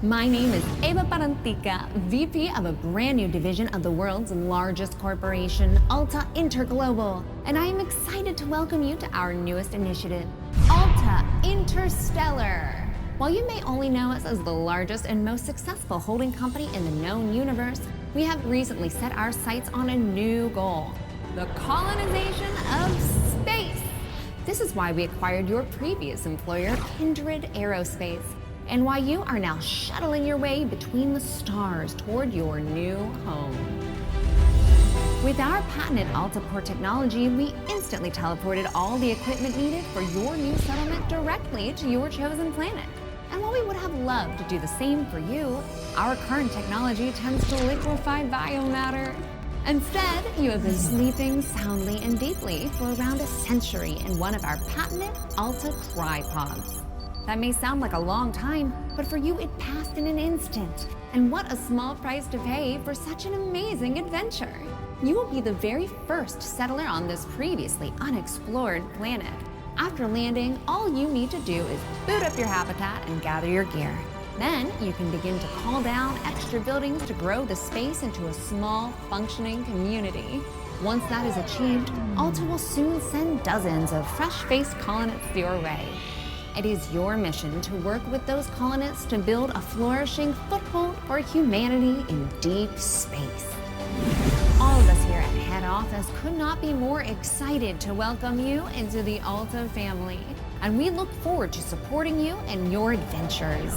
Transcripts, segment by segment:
My name is Eva Parantica, VP of a brand new division of the world's largest corporation, Alta Interglobal, and I am excited to welcome you to our newest initiative, Alta Interstellar. While you may only know us as the largest and most successful holding company in the known universe, we have recently set our sights on a new goal, the colonization of space. This is why we acquired your previous employer, Kindred Aerospace, and why you are now shuttling your way between the stars toward your new home. With our patented AltaPort technology, we instantly teleported all the equipment needed for your new settlement directly to your chosen planet. And while we would have loved to do the same for you, our current technology tends to liquefy biomatter. Instead, you have been sleeping soundly and deeply for around a century in one of our patented Alta Crypods. That may sound like a long time, but for you it passed in an instant. And what a small price to pay for such an amazing adventure. You will be the very first settler on this previously unexplored planet. After landing, all you need to do is boot up your habitat and gather your gear. Then you can begin to call down extra buildings to grow the space into a small, functioning community. Once that is achieved, Alta will soon send dozens of fresh-faced colonists your way. It is your mission to work with those colonists to build a flourishing foothold for humanity in deep space. All of us here at head office could not be more excited to welcome you into the Alta family, and we look forward to supporting you in your adventures.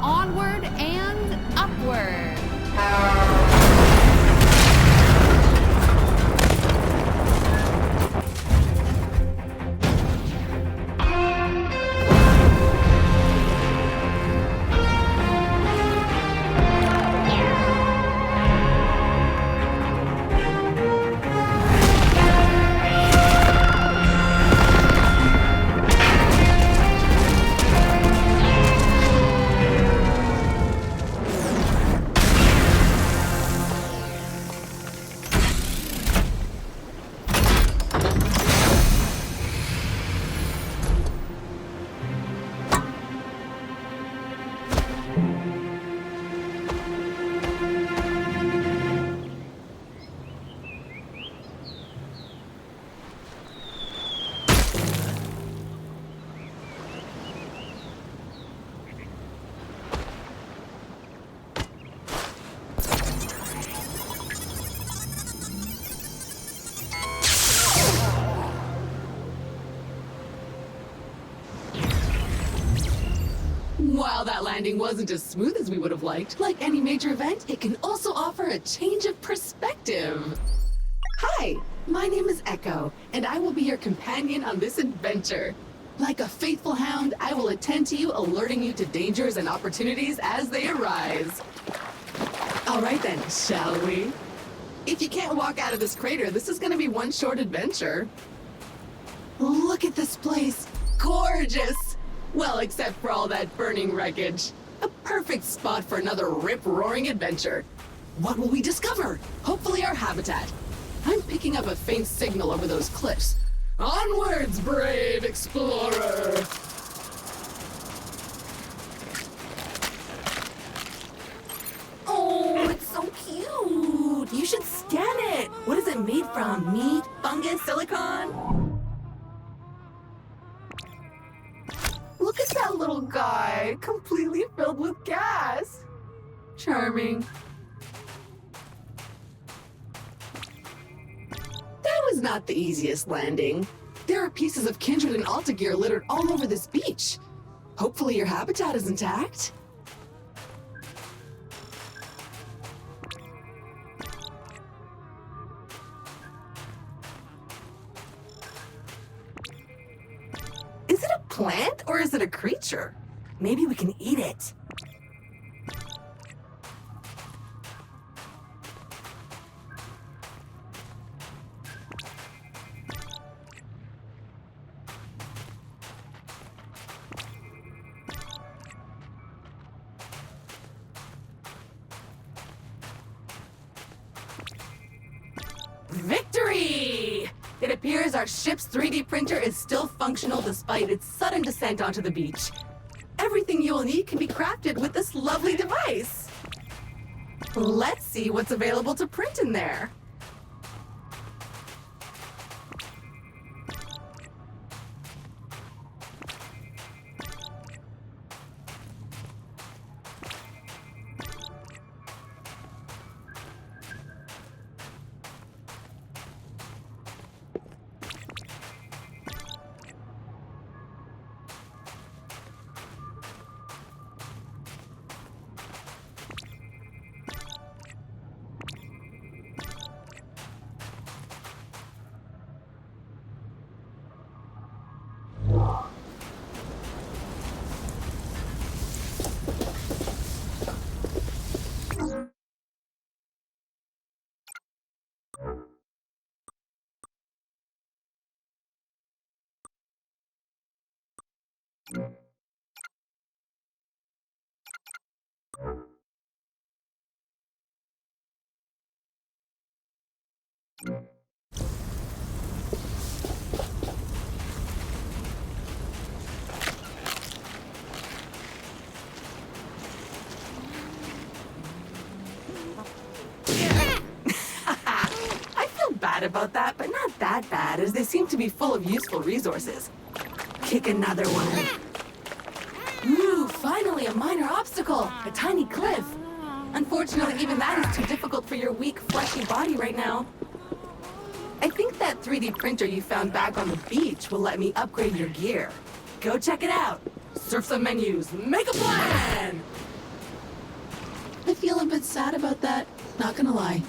Onward and upward! landing wasn't as smooth as we would have liked, like any major event, it can also offer a change of perspective. Hi, my name is Echo, and I will be your companion on this adventure. Like a faithful hound, I will attend to you, alerting you to dangers and opportunities as they arise. All right then, shall we? If you can't walk out of this crater, this is gonna be one short adventure. Look at this place. Gorgeous! Well, except for all that burning wreckage. A perfect spot for another rip-roaring adventure. What will we discover? Hopefully our habitat. I'm picking up a faint signal over those cliffs. Onwards, brave explorer! Oh, it's so cute! You should scan it! What is it made from? Meat? Fungus? Silicon? Look at that little guy, completely filled with gas. Charming. That was not the easiest landing. There are pieces of Kindred and Alta gear littered all over this beach. Hopefully your habitat is intact. Is it a plant or is it a creature? Maybe we can eat it. Victory! It appears our ship's 3D printer is still functional despite its sudden descent onto the beach. Everything you'll need can be crafted with this lovely device. Let's see what's available to print in there. I feel bad about that, but not that bad, as they seem to be full of useful resources. Kick another one. Ooh, finally a minor obstacle, a tiny cliff. Unfortunately, even that is too difficult for your weak, fleshy body right now. I think that 3D printer you found back on the beach will let me upgrade your gear. Go check it out. Surf some menus, make a plan! I feel a bit sad about that, not gonna lie.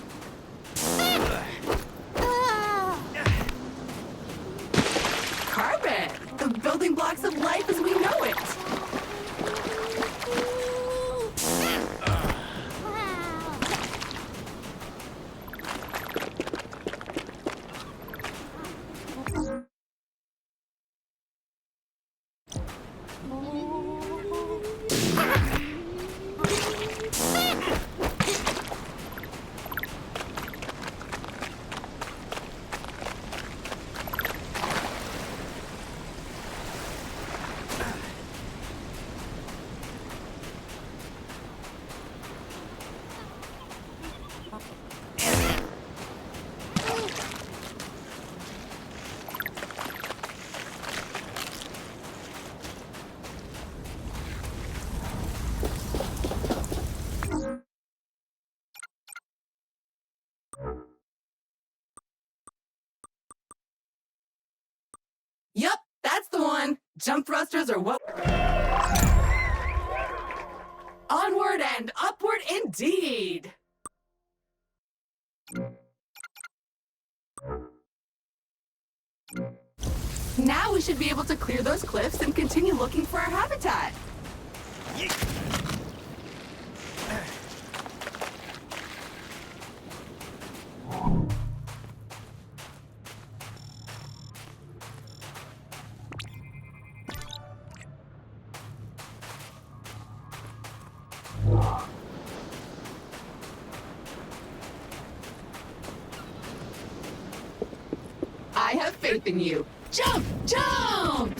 Carbon! The building blocks of life as we know it! Yup, that's the one! Jump thrusters are what... Onward and upward indeed! Now we should be able to clear those cliffs and continue looking for our habitat. I have faith in you. Jump! Jump!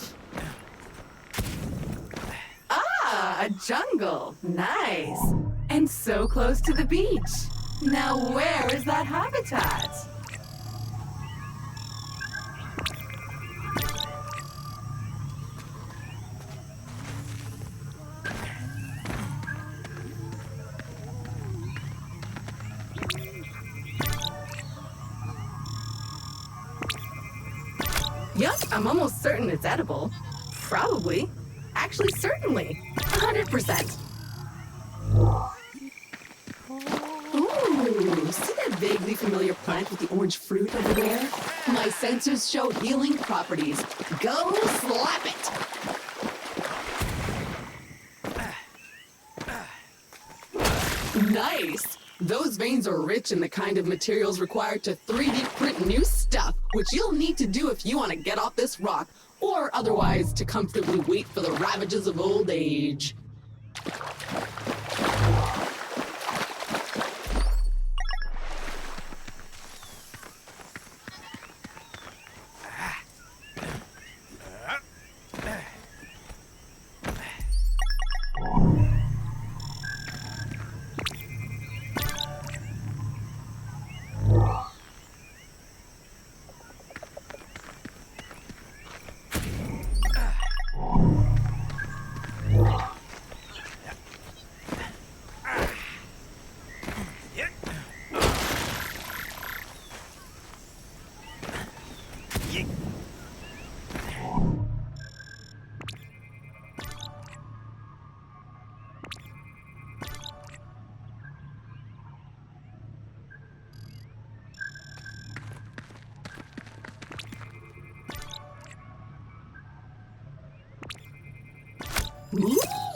Ah, a jungle. Nice. And so close to the beach. Now where is that habitat? Yup, I'm almost certain it's edible. Probably. Actually, certainly. 100%. Ooh, see that vaguely familiar plant with the orange fruit over there? My sensors show healing properties. Go slap it! Nice! Those veins are rich in the kind of materials required to 3D print new stuff, which you'll need to do if you want to get off this rock, or otherwise to comfortably wait for the ravages of old age.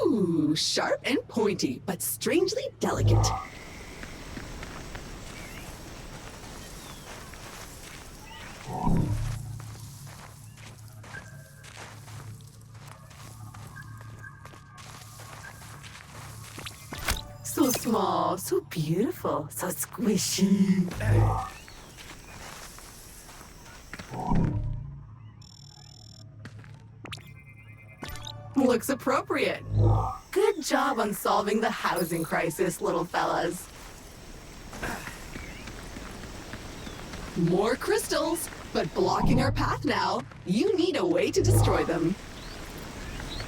Ooh, sharp and pointy, but strangely delicate. So small, so beautiful, so squishy. Looks appropriate. Good job on solving the housing crisis, little fellas. More crystals, but blocking our path now. You need a way to destroy them.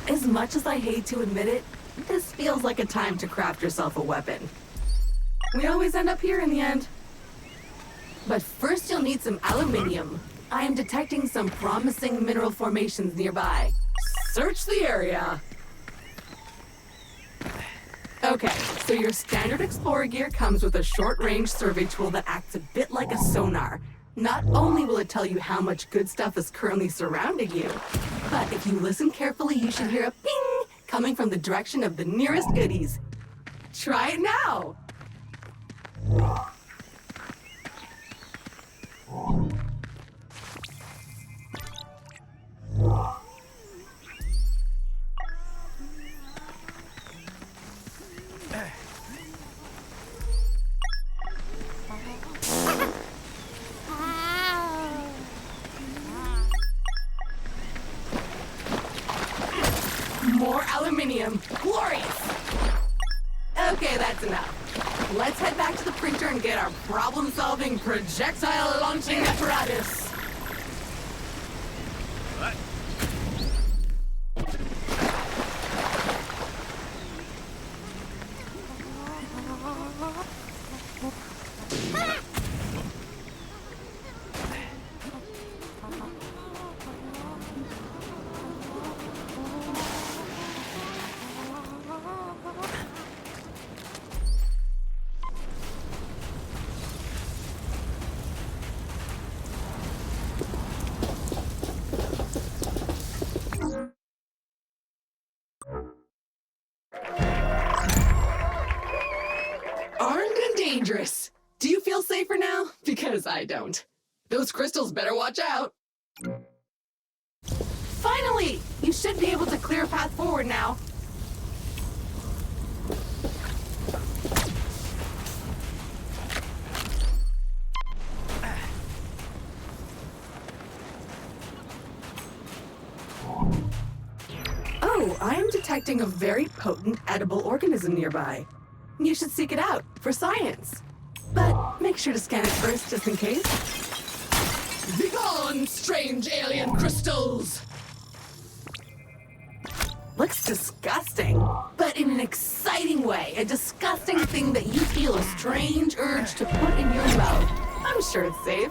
As much as I hate to admit it, this feels like a time to craft yourself a weapon. We always end up here in the end. But first you'll need some aluminium. I am detecting some promising mineral formations nearby. Search the area. Okay, so your standard Explorer gear comes with a short-range survey tool that acts a bit like a sonar. Not only will it tell you how much good stuff is currently surrounding you, but if you listen carefully, you should hear a ping coming from the direction of the nearest goodies. Try it now! More aluminium. Glorious! Okay, that's enough. Let's head back to the printer and get our problem-solving projectile launching apparatus. What? dangerous. Do you feel safer now? Because I don't. Those crystals better watch out. Finally! You should be able to clear a path forward now. Oh, I am detecting a very potent edible organism nearby. You should seek it out for science. But make sure to scan it first, just in case. Begone, strange alien crystals! Looks disgusting, but in an exciting way. A disgusting thing that you feel a strange urge to put in your mouth. I'm sure it's safe.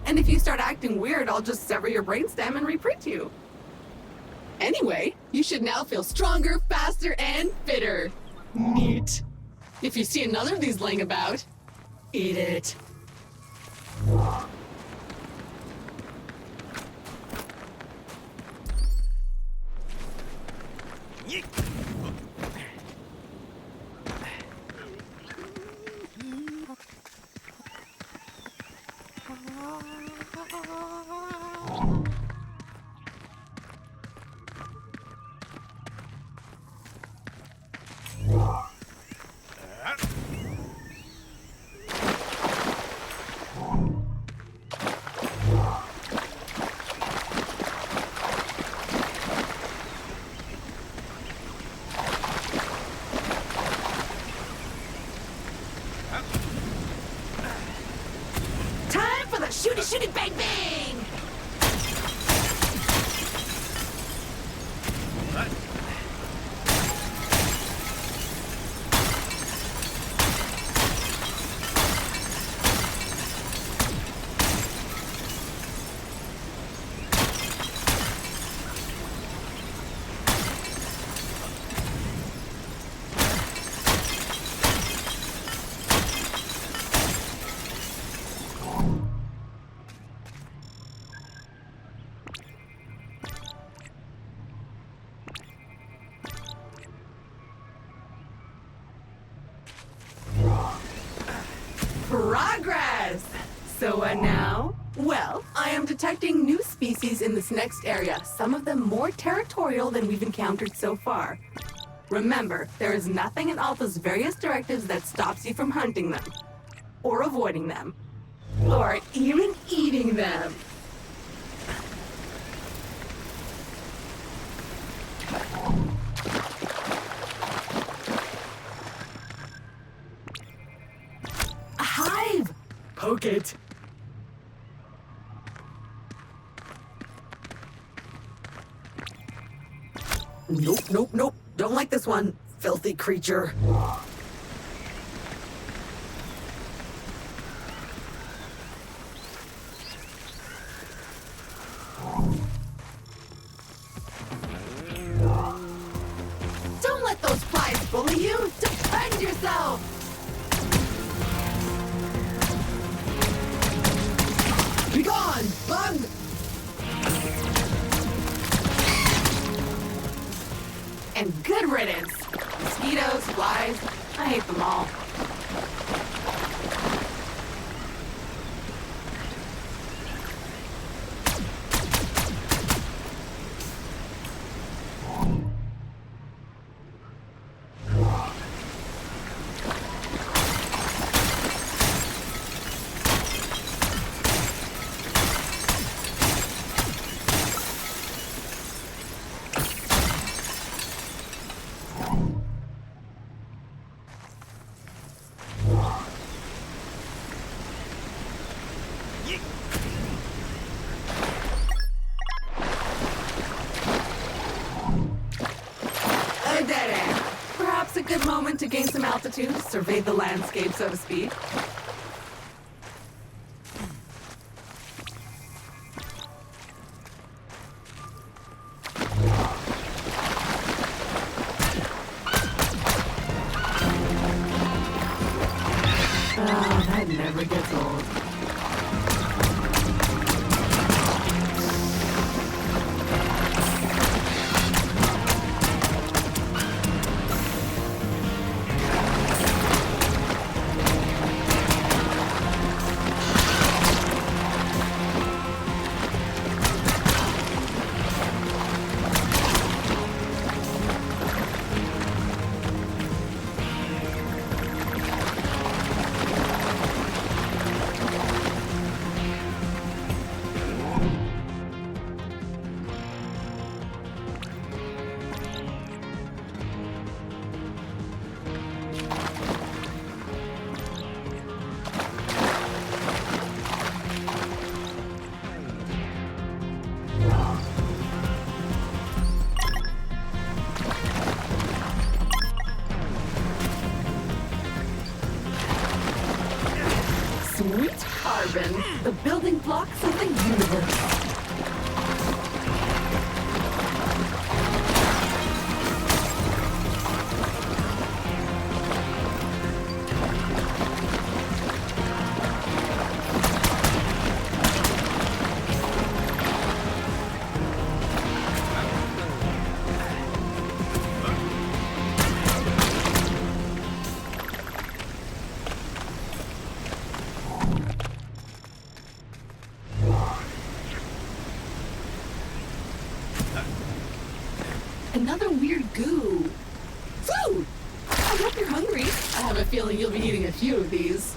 And if you start acting weird, I'll just sever your brainstem and reprint you. Anyway, you should now feel stronger, faster, and fitter. Neat. If you see another of these laying about, eat it. Time for the shooty bang bang! Progress! So what now? Well, I am detecting new species in this next area, some of them more territorial than we've encountered so far. Remember, there is nothing in Alpha's various directives that stops you from hunting them, or avoiding them, or even eating them. A hive! Poke it. Nope. Don't like this one, filthy creature. Don't let those flies bully you! Defend yourself! Begone, bug! And good riddance. Mosquitoes, flies, I hate them all. A dead end. Perhaps a good moment to gain some altitude, survey the landscape, so to speak. Ah, that never gets old. sweet carbon, the building blocks of the universe. Another weird goo. Food! I hope you're hungry. I have a feeling you'll be eating a few of these.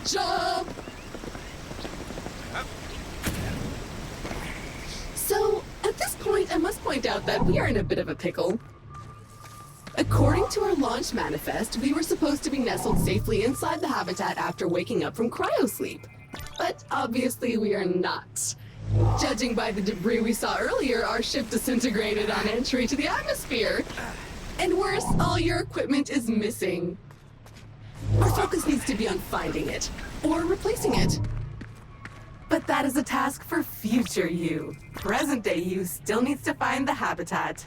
Jump! So, at this point, I must point out that we are in a bit of a pickle. According to our launch manifest, we were supposed to be nestled safely inside the habitat after waking up from cryosleep. But obviously we are not. Judging by the debris we saw earlier, our ship disintegrated on entry to the atmosphere. And worse, all your equipment is missing. Our focus needs to be on finding it, or replacing it. But that is a task for future you. Present day you still needs to find the habitat.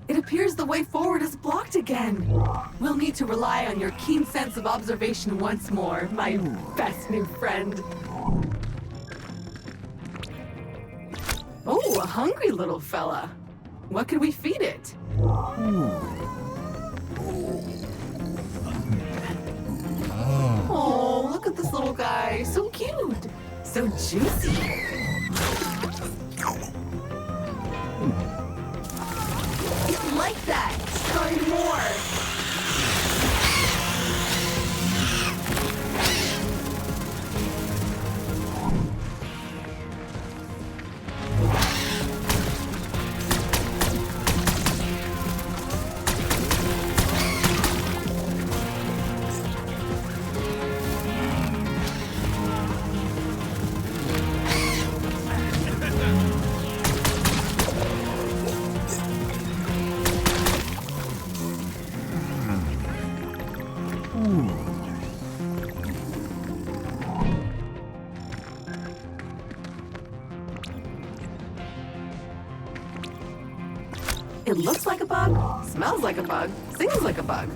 It appears the way forward is blocked again. We'll need to rely on your keen sense of observation once more, my best new friend. Oh, a hungry little fella. What could we feed it? Oh, look at this little guy. So cute. So juicy. Like that! Find more! It looks like a bug, smells like a bug, sings like a bug.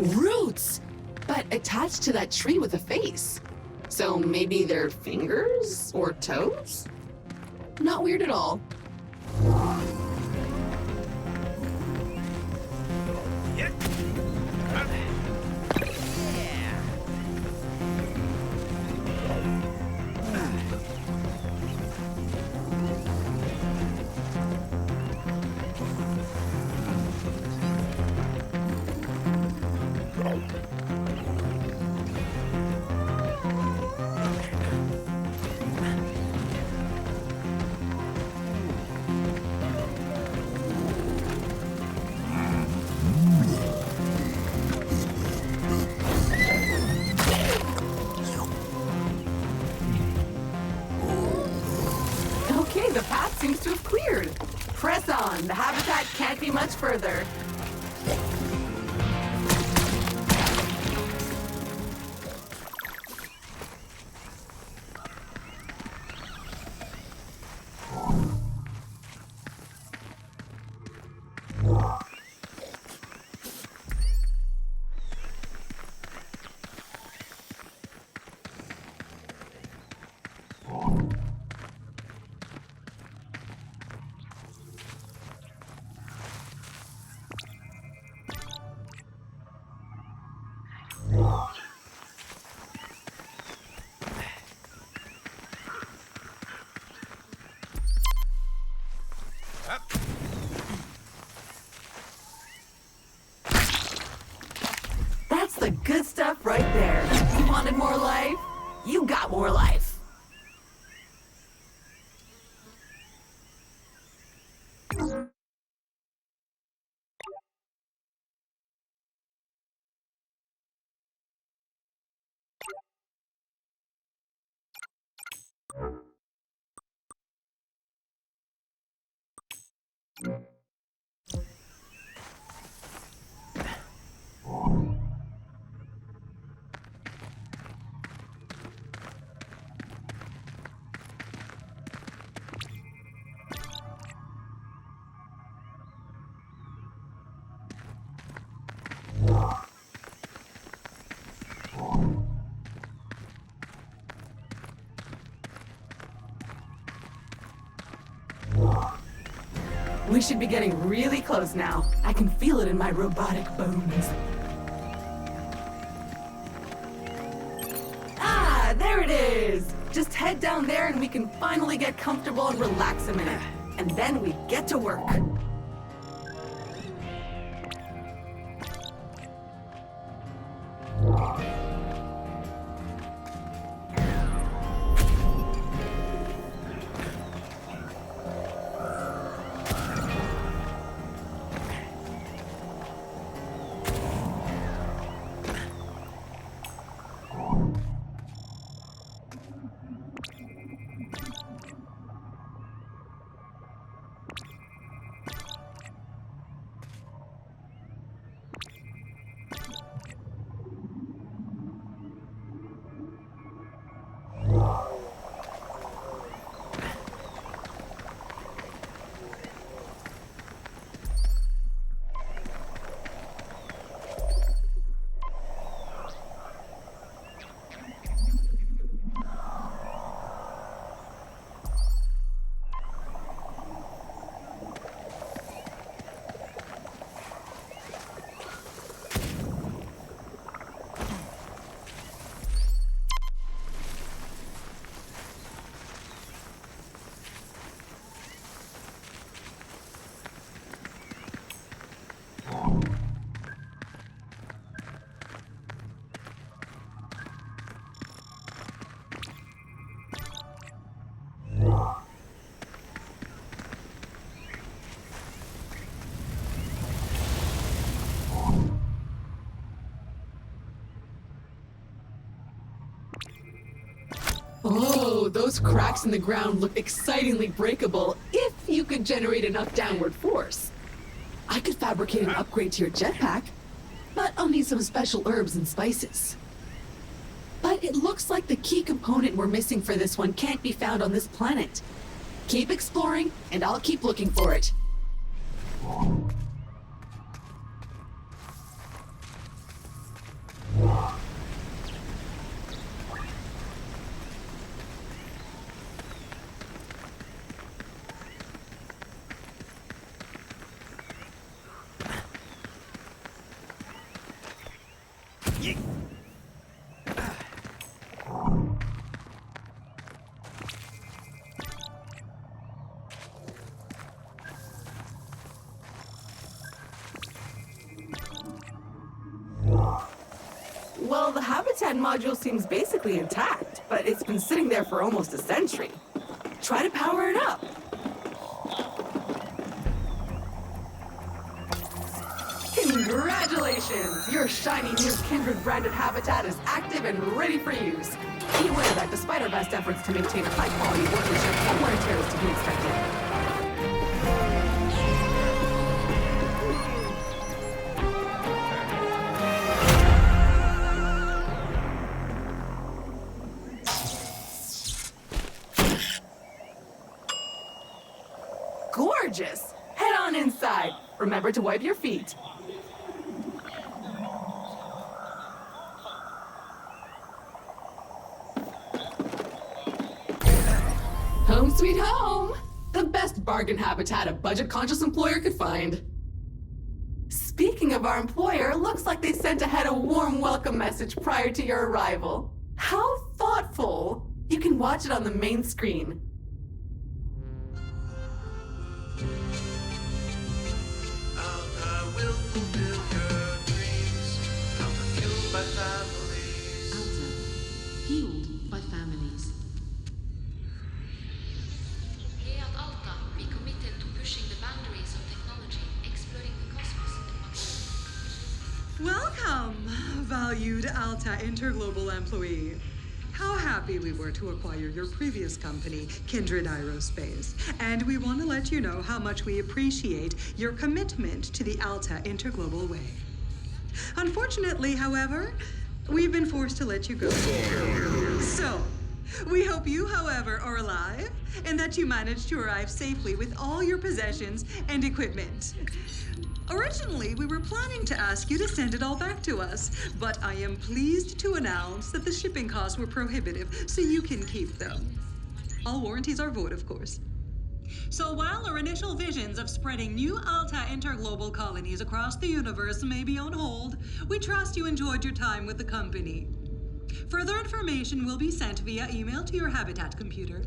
Roots! But attached to that tree with a face. So maybe they're fingers or toes? Not weird at all. Okay, the path seems to have cleared. Press on. The habitat can't be much further. That's the good stuff right there. You wanted more life? You got more life. We should be getting really close now. I can feel it in my robotic bones. Ah, there it is! Just head down there and we can finally get comfortable and relax a minute. And then we get to work. Oh, those cracks in the ground look excitingly breakable if you could generate enough downward force. I could fabricate an upgrade to your jetpack, but I'll need some special herbs and spices. But it looks like the key component we're missing for this one can't be found on this planet. Keep exploring, and I'll keep looking for it. Well, the habitat module seems basically intact, but it's been sitting there for almost a century. Try to power it up. Can Congratulations! Your shiny new Kindred branded habitat is active and ready for use. Be aware that despite our best efforts to maintain a high-quality workmanship, some wear and tear is to be expected. Gorgeous! Head on inside. Remember to wipe your feet. Home sweet home! The best bargain habitat a budget-conscious employer could find. Speaking of our employer, looks like they sent ahead a warm welcome message prior to your arrival. How thoughtful! You can watch it on the main screen. Alta will fulfill your dreams. Alta fueled by families. Alta, fueled by families. Here at Alta, we committed to pushing the boundaries of technology, exploring the cosmos, and much more. Welcome, valued Alta Interglobal employee. How happy we were to acquire your previous company, Kindred Aerospace. And we want to let you know how much we appreciate your commitment to the Alta Interglobal way. Unfortunately, however, we've been forced to let you go. So, we hope you, however, are alive and that you managed to arrive safely with all your possessions and equipment. Originally, we were planning to ask you to send it all back to us, but I am pleased to announce that the shipping costs were prohibitive, so you can keep them. All warranties are void, of course. So while our initial visions of spreading new Alta interglobal colonies across the universe may be on hold, we trust you enjoyed your time with the company. Further information will be sent via email to your Habitat computer.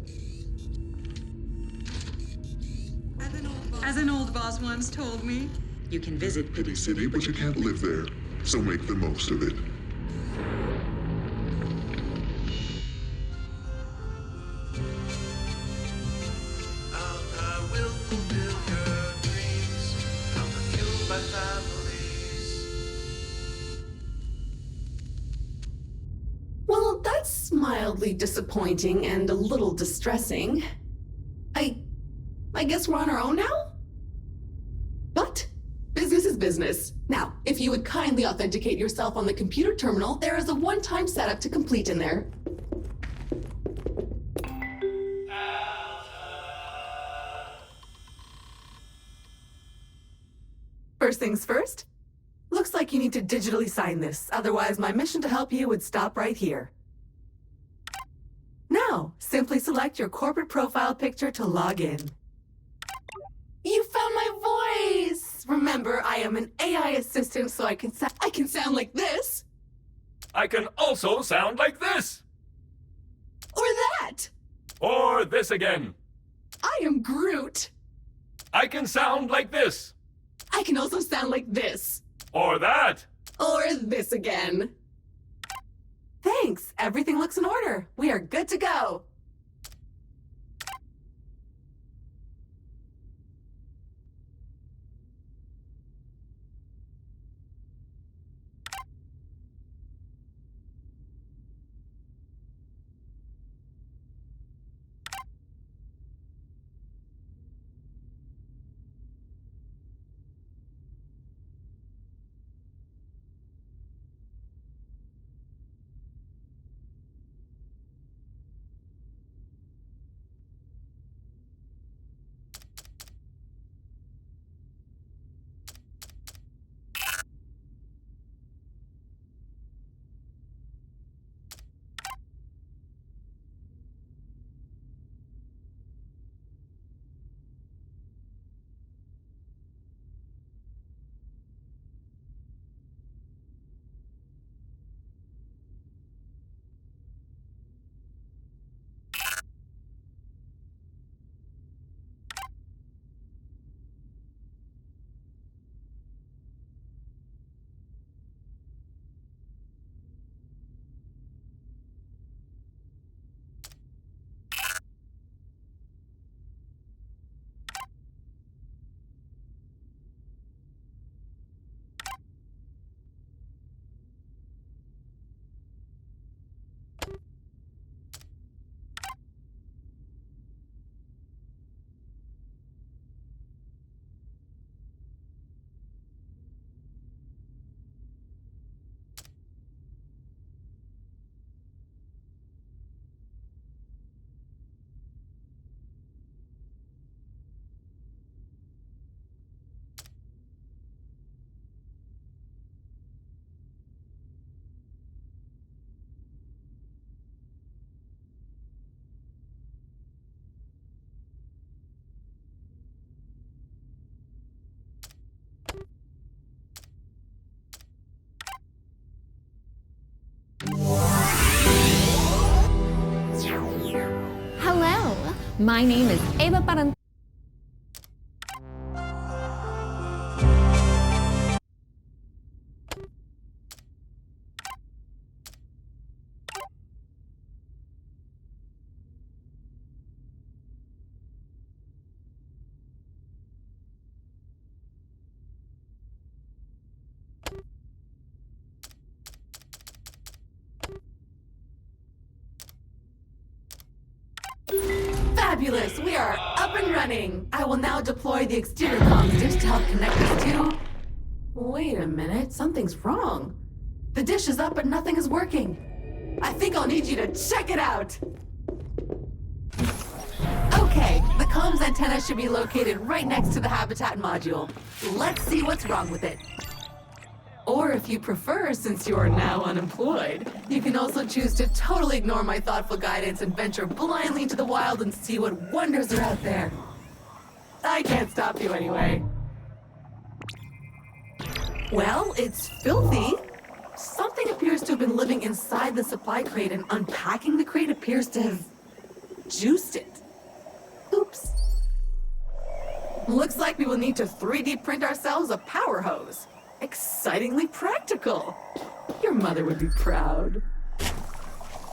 As an old boss once told me, you can visit Pity City, but you can't live there. So make the most of it. Alta will fulfill your dreams. Alta fueled by families. Well, that's mildly disappointing and a little distressing. I guess we're on our own now? But business is business. Now, if you would kindly authenticate yourself on the computer terminal, there is a one-time setup to complete in there. First things first, looks like you need to digitally sign this. Otherwise, my mission to help you would stop right here. Now, simply select your corporate profile picture to log in. You found my voice! Remember, I am an AI assistant, so I can sound like this. I can also sound like this! Or that! Or this again. I am Groot. I can sound like this. I can also sound like this. Or that. Or this again. Thanks. Everything looks in order. We are good to go. My name is Eva Parantica. Fabulous! We are up and running! I will now deploy the exterior comms dish to help connect us to... Wait a minute, something's wrong. The dish is up, but nothing is working. I think I'll need you to check it out! Okay, the comms antenna should be located right next to the habitat module. Let's see what's wrong with it. Or if you prefer, since you are now unemployed, you can also choose to totally ignore my thoughtful guidance and venture blindly into the wild and see what wonders are out there. I can't stop you anyway. Well, it's filthy. Something appears to have been living inside the supply crate, and unpacking the crate appears to have juiced it. Oops. Looks like we will need to 3D print ourselves a power hose. Excitingly practical. Your mother would be proud.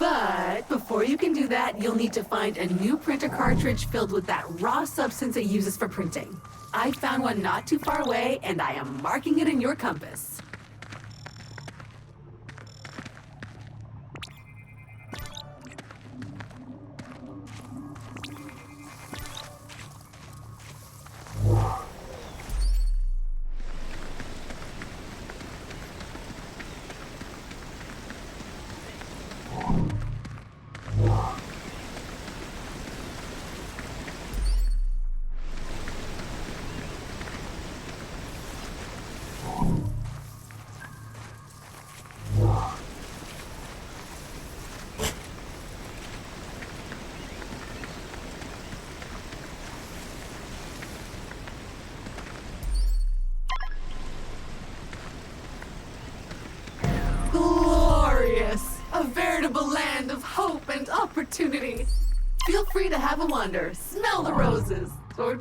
But before you can do that, you'll need to find a new printer cartridge filled with that raw substance it uses for printing. I found one not too far away, and I am marking it in your compass. Glorious! A veritable land of hope and opportunity. Feel free to have a wander, smell the roses, or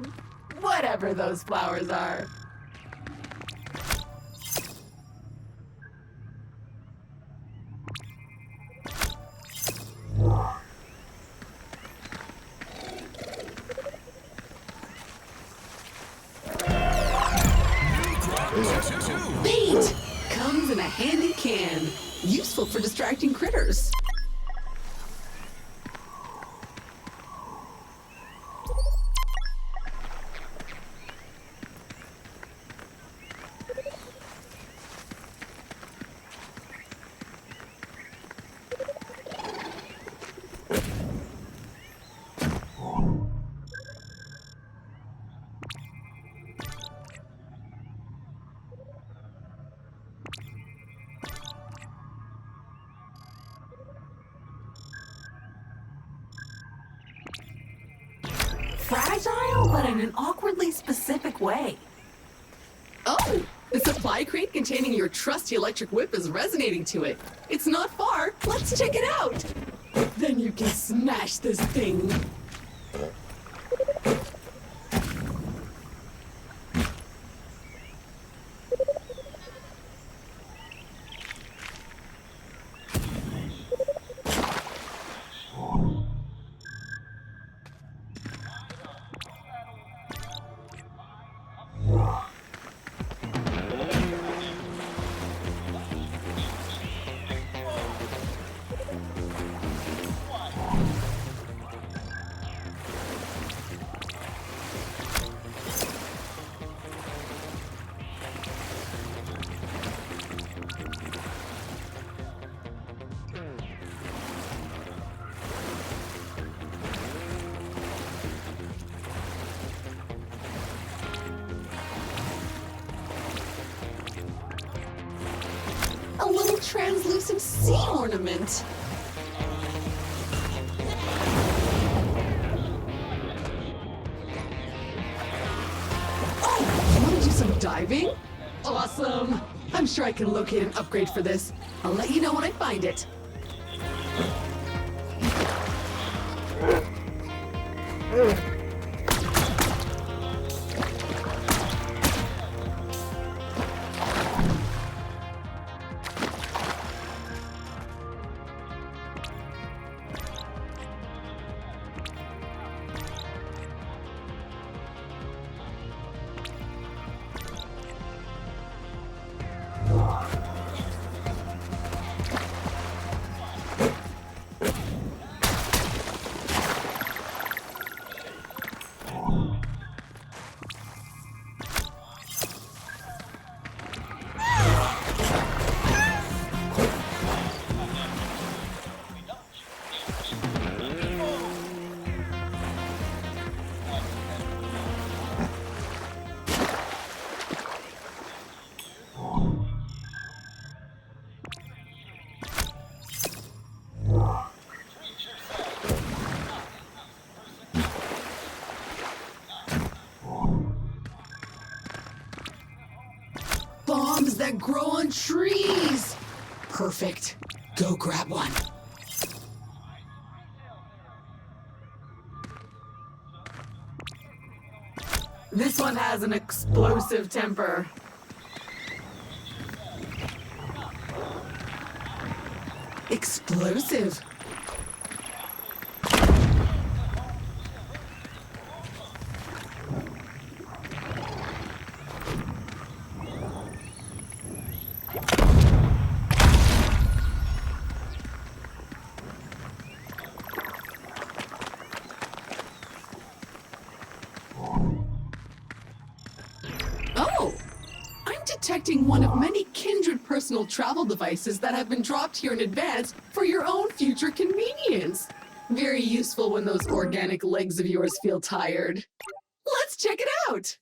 whatever those flowers are. Bait! Comes in a handy can. Useful for distracting critters. Fragile, but in an awkwardly specific way. Oh, the supply crate containing your trusty electric whip is resonating to it. It's not far. Let's check it out. Then you can smash this thing. A little translucent sea ornament. Oh, want to do some diving? Awesome! I'm sure I can locate an upgrade for this. I'll let you know when I find it. Bombs that grow on trees! Perfect. Go grab one. This one has an explosive temper. Explosive? Oh! I'm detecting one of many Kindred personal travel devices that have been dropped here in advance for your own future convenience. Very useful when those organic legs of yours feel tired. Let's check it out!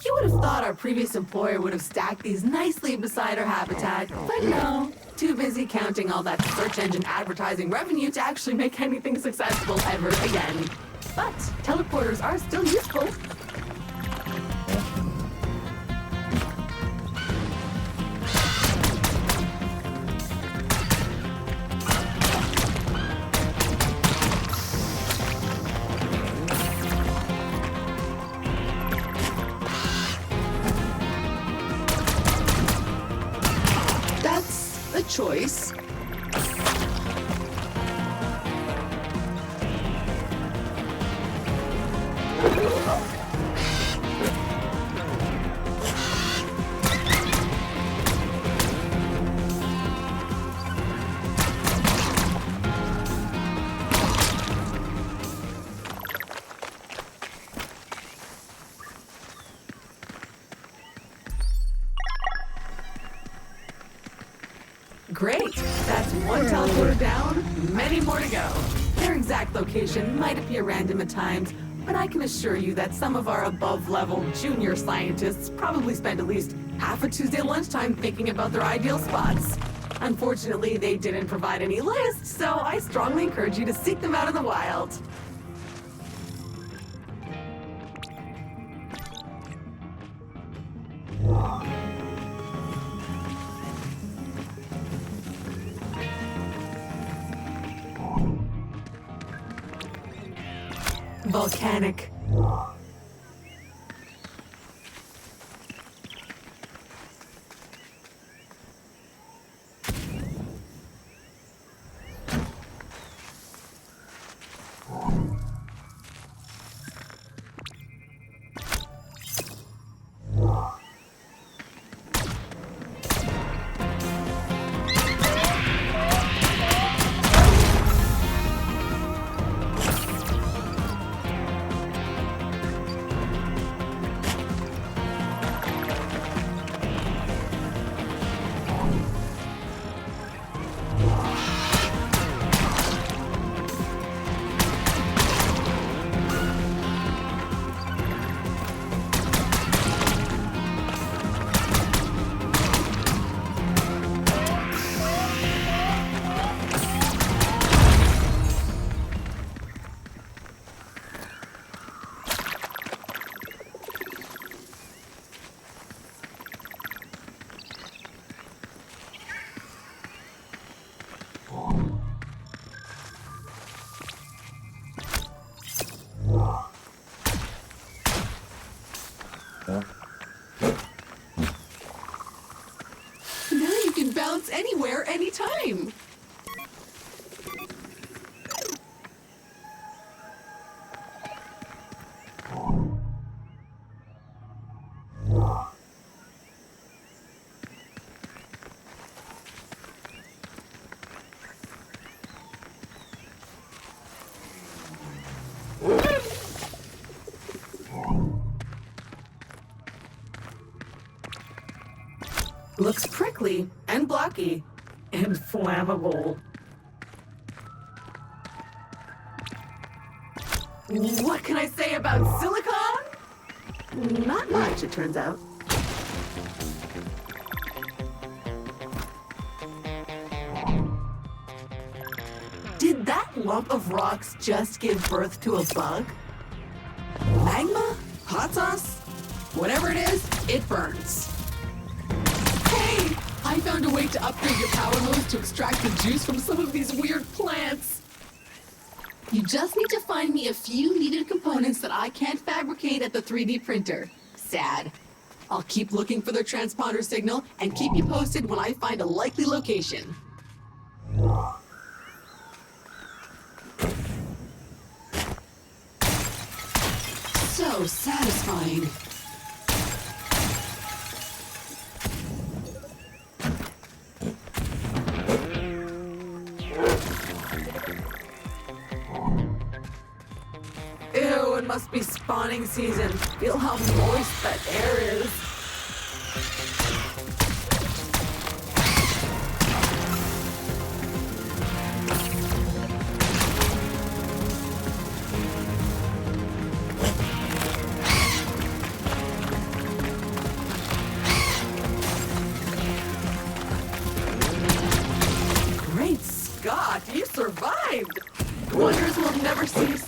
You would have thought our previous employer would have stacked these nicely beside our habitat, but no. Too busy counting all that search engine advertising revenue to actually make anything successful ever again. But teleporters are still useful. That's a choice. Great! That's one teleporter down, many more to go. Their exact location might appear random at times, but I can assure you that some of our above-level junior scientists probably spend at least half a Tuesday lunchtime thinking about their ideal spots. Unfortunately, they didn't provide any lists, so I strongly encourage you to seek them out in the wild. Volcanic. Looks prickly and blocky and flammable. What can I say about silicon? Not much, it turns out. Did that lump of rocks just give birth to a bug? Magma? Hot sauce? Whatever it is, it burns. Hey! I found a way to upgrade your power hose to extract the juice from some of these weird plants. You just need to find me a few needed components that I can't fabricate at the 3D printer. Sad. I'll keep looking for their transponder signal and keep you posted when I find a likely location. So satisfying. Ew, it must be spawning season. Feel how moist that air is. Great Scott, you survived! Wonders will never cease.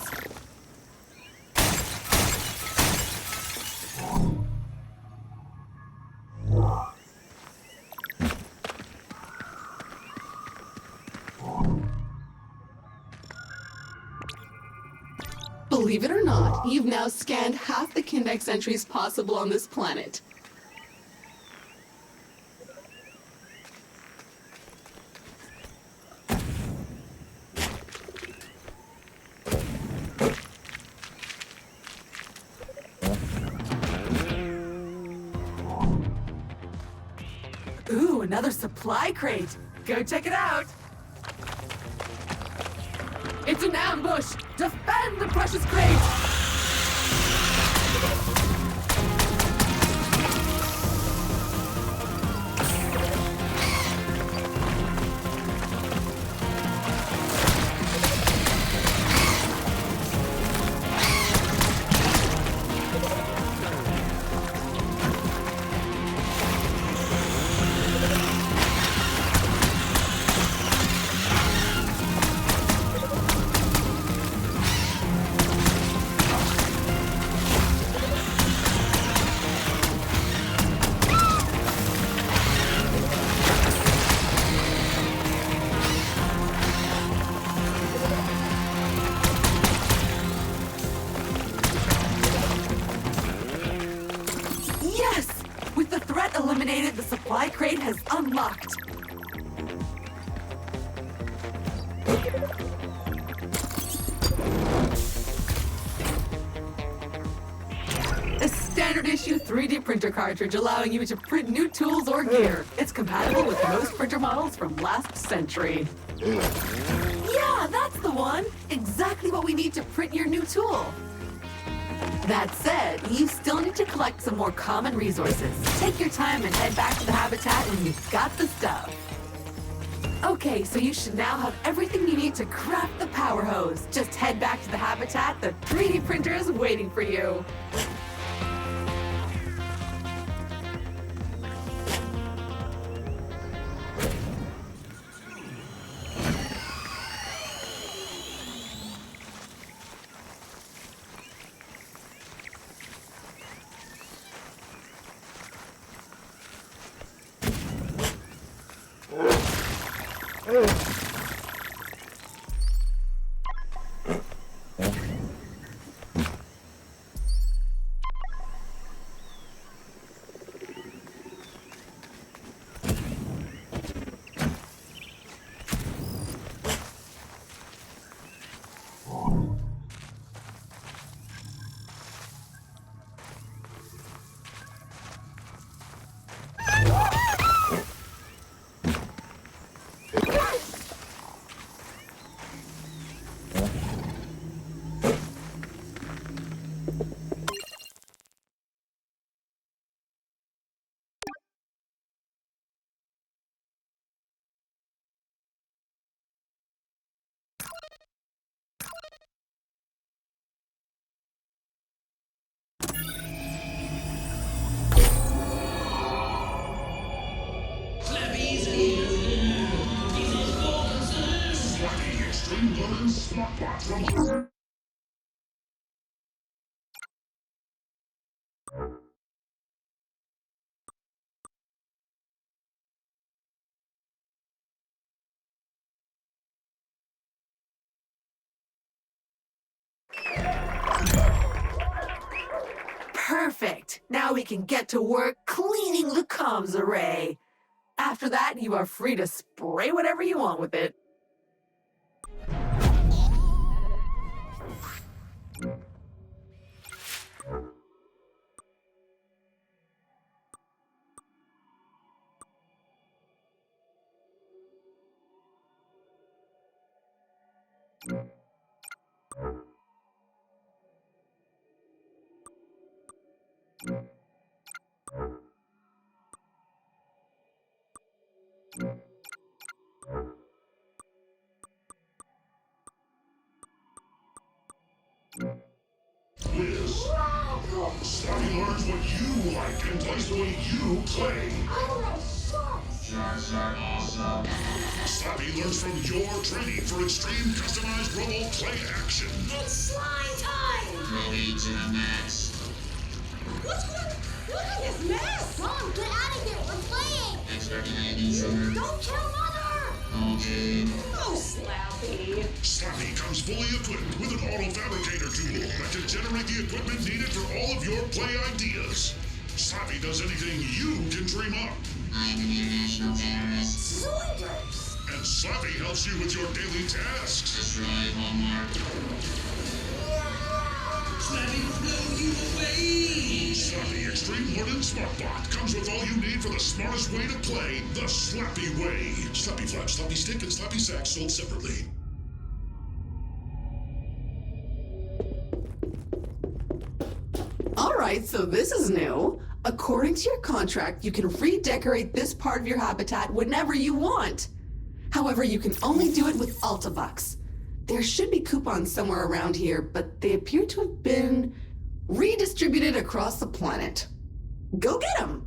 Believe it or not, you've now scanned half the Kindex entries possible on this planet. Ooh, another supply crate. Go check it out. It's an ambush! Defend the precious crate! Yes! With the threat eliminated, the supply crate has unlocked. A standard issue 3D printer cartridge allowing you to print new tools or gear. It's compatible with most printer models from last century. Yeah, that's the one! Exactly what we need to print your new tool. That said, you still need to collect some more common resources. Take your time and head back to the habitat when you've got the stuff. Okay, so you should now have everything you need to craft the power hose. Just head back to the habitat. The 3D printer is waiting for you. Perfect! Now we can get to work cleaning the comms array. After that, you are free to spray whatever you want with it. Quiz. Slappy learns what you like and plays the way you play. Slappy learns from your training for extreme customized role play action. It's slime time! Ready to the max. What's going? Look at this mess! Mom, get out of here! We're playing! Exterminating sugar. Don't kill Mother! Okay. Oh, Slappy! Slappy comes fully equipped with an auto-fabricator tool that can generate the equipment needed for all of your play ideas. Slappy does anything you can dream up. I'm an international terrorist. Zoiders! And Slappy helps you with your daily tasks. Destroy homework. Slappy will blow you away! Slappy Extreme Warden Smartbot comes with all you need for the smartest way to play the Slappy way. Slappy Flap, Slappy Stick, and Slappy Sack sold separately. Alright, so this is new. According to your contract, you can redecorate this part of your habitat whenever you want. However, you can only do it with Altabucks. There should be coupons somewhere around here, but they appear to have been redistributed across the planet. Go get them!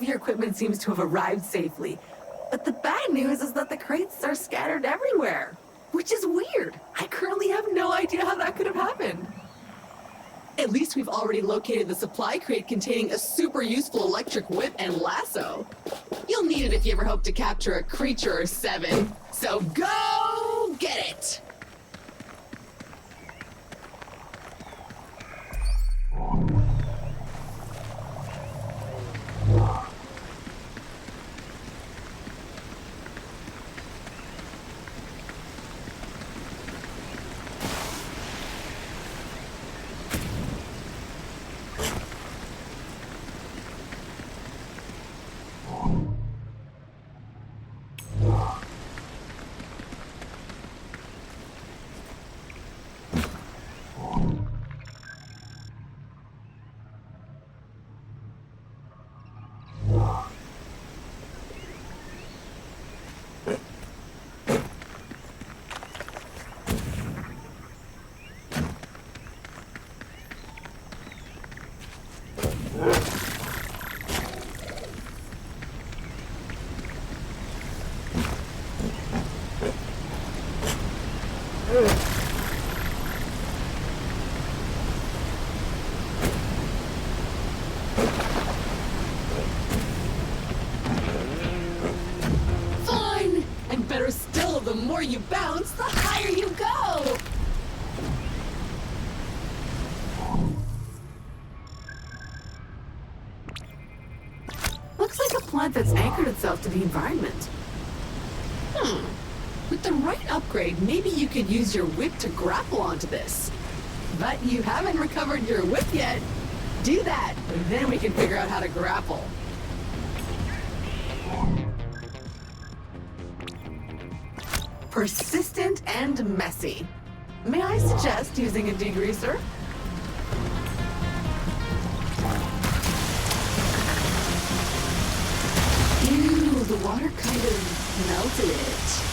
of your equipment seems to have arrived safely. But the bad news is that the crates are scattered everywhere, which is weird. I currently have no idea how that could have happened. At least we've already located the supply crate containing a super useful electric whip and lasso. You'll need it if you ever hope to capture a creature or 7. So go get it! Fine! And better still, the more you bounce, the higher you go! Looks like a plant that's anchored itself to the environment. With the right upgrade, maybe you could use your whip to grapple onto this. But you haven't recovered your whip yet. Do that, and then we can figure out how to grapple. Persistent and messy. May I suggest using a degreaser? Ew, the water kind of melted it.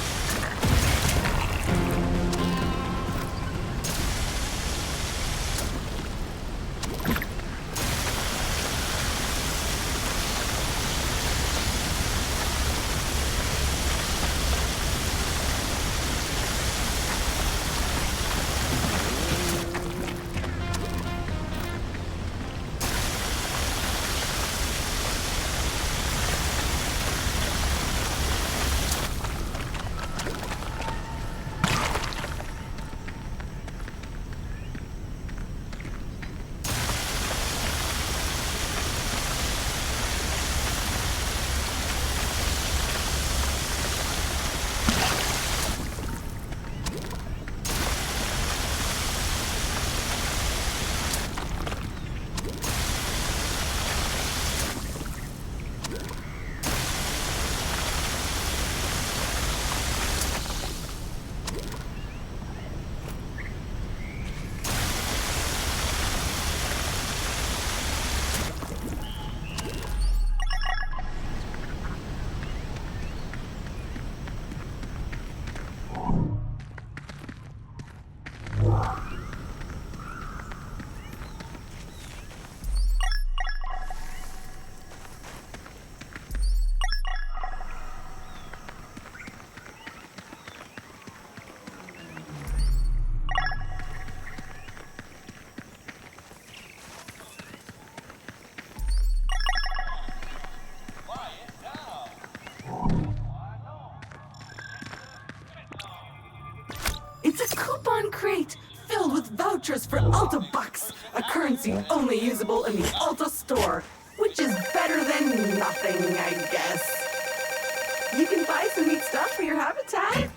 It's a coupon crate filled with vouchers for Alta Bucks, a currency only usable in the Alta store, which is better than nothing, I guess. You can buy some neat stuff for your habitat.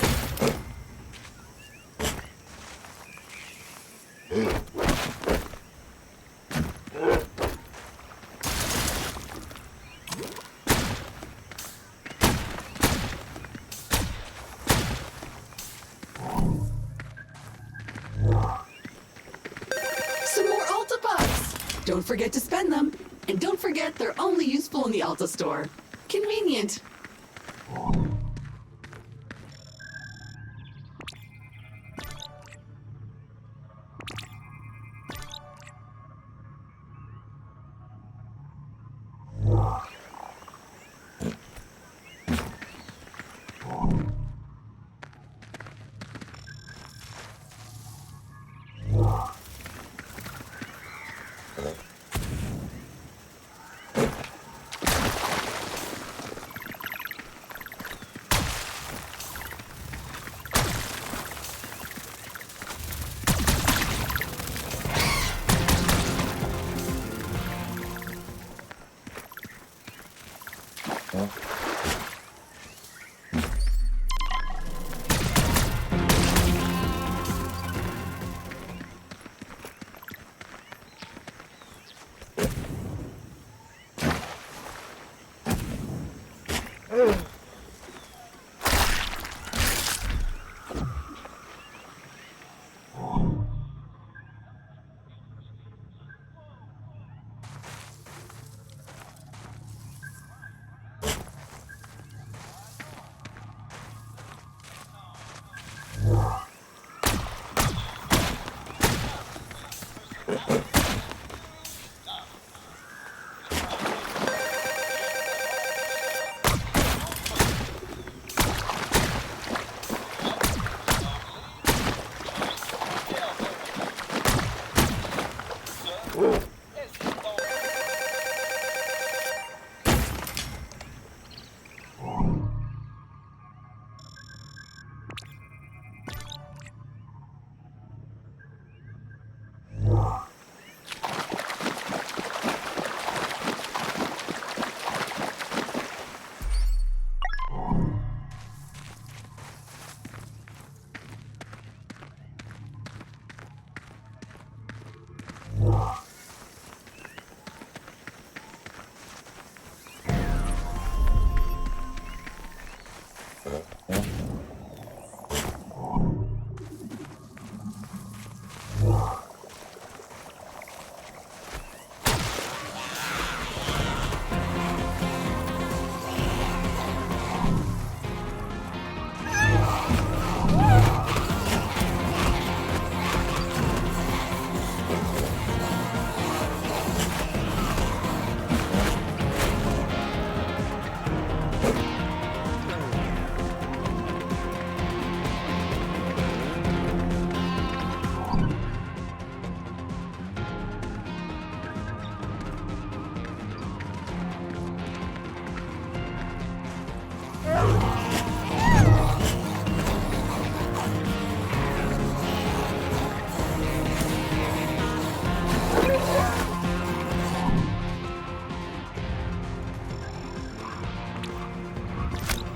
Some more Alta Bucks! Don't forget to spend them. And don't forget they're only useful in the Alta store. Convenient.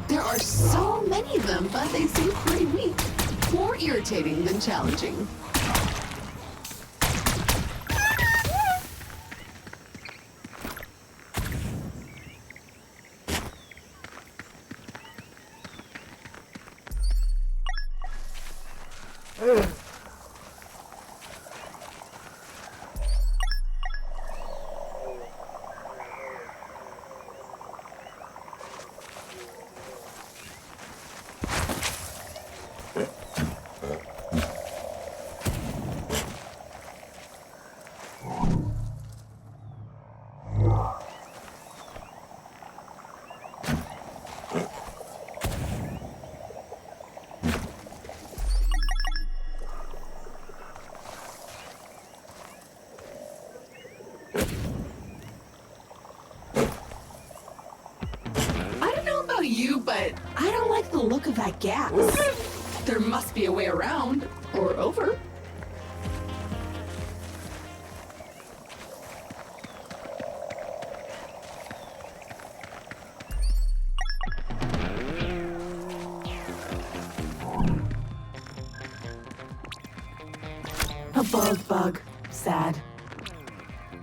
There are so many of them, but they seem pretty weak. More irritating than challenging. You, but I don't like the look of that gas. There must be a way around or over. A bug. Sad.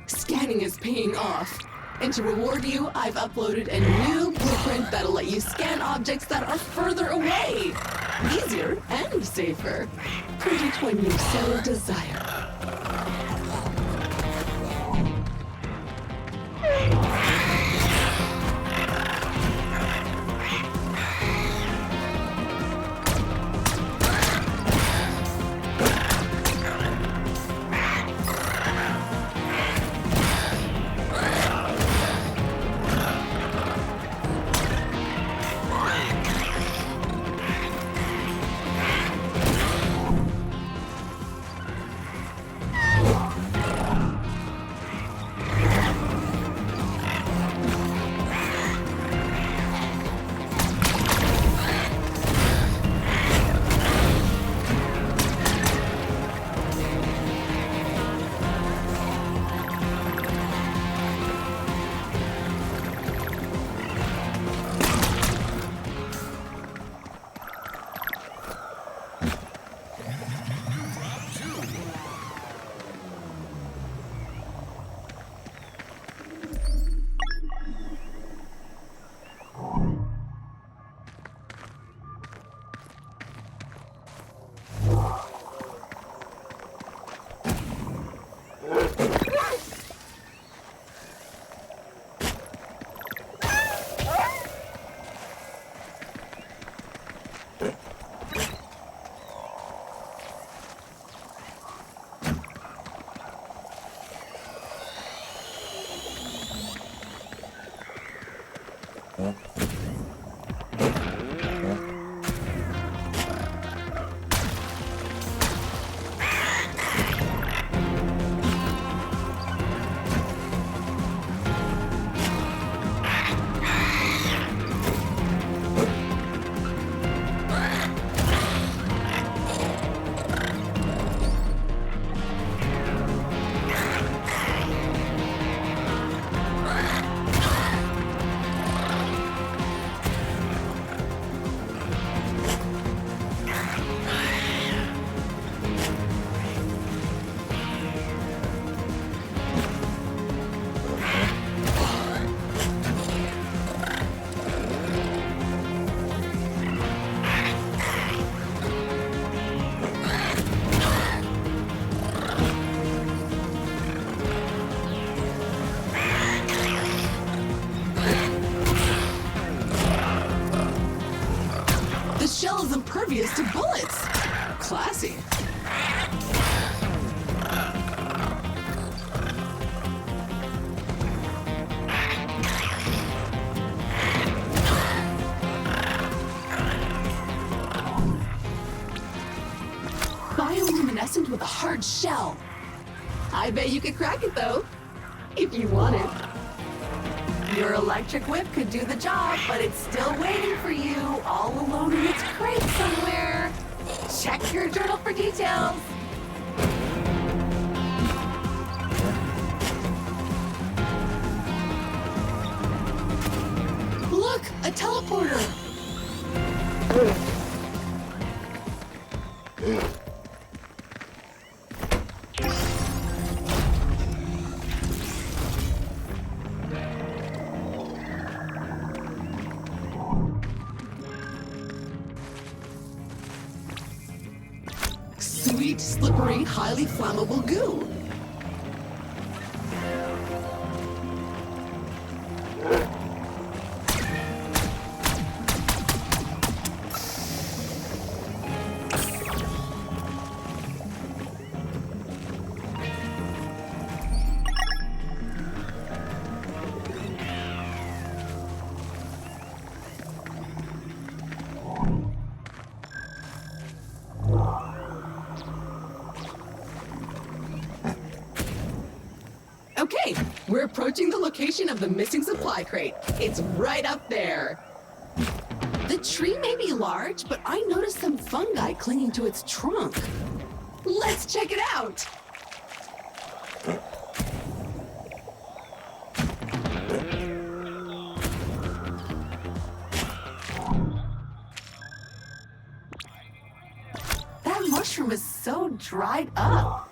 Scanning is paying off. And to reward you, I've uploaded a new blueprint that'll let you scan objects that are further away. Easier and safer. Print it when you so desire. The shell is impervious to bullets. Classy. Bioluminescent with a hard shell. I bet you could crack it though, if you wanted. Your electric whip could do the job, but it's still waiting for you, all alone in its crate somewhere. Check your journal for details. Look, a teleporter. Sweet, slippery, highly flammable goo. Okay, we're approaching the location of the missing supply crate. It's right up there. The tree may be large, but I noticed some fungi clinging to its trunk. Let's check it out. That mushroom is so dried up.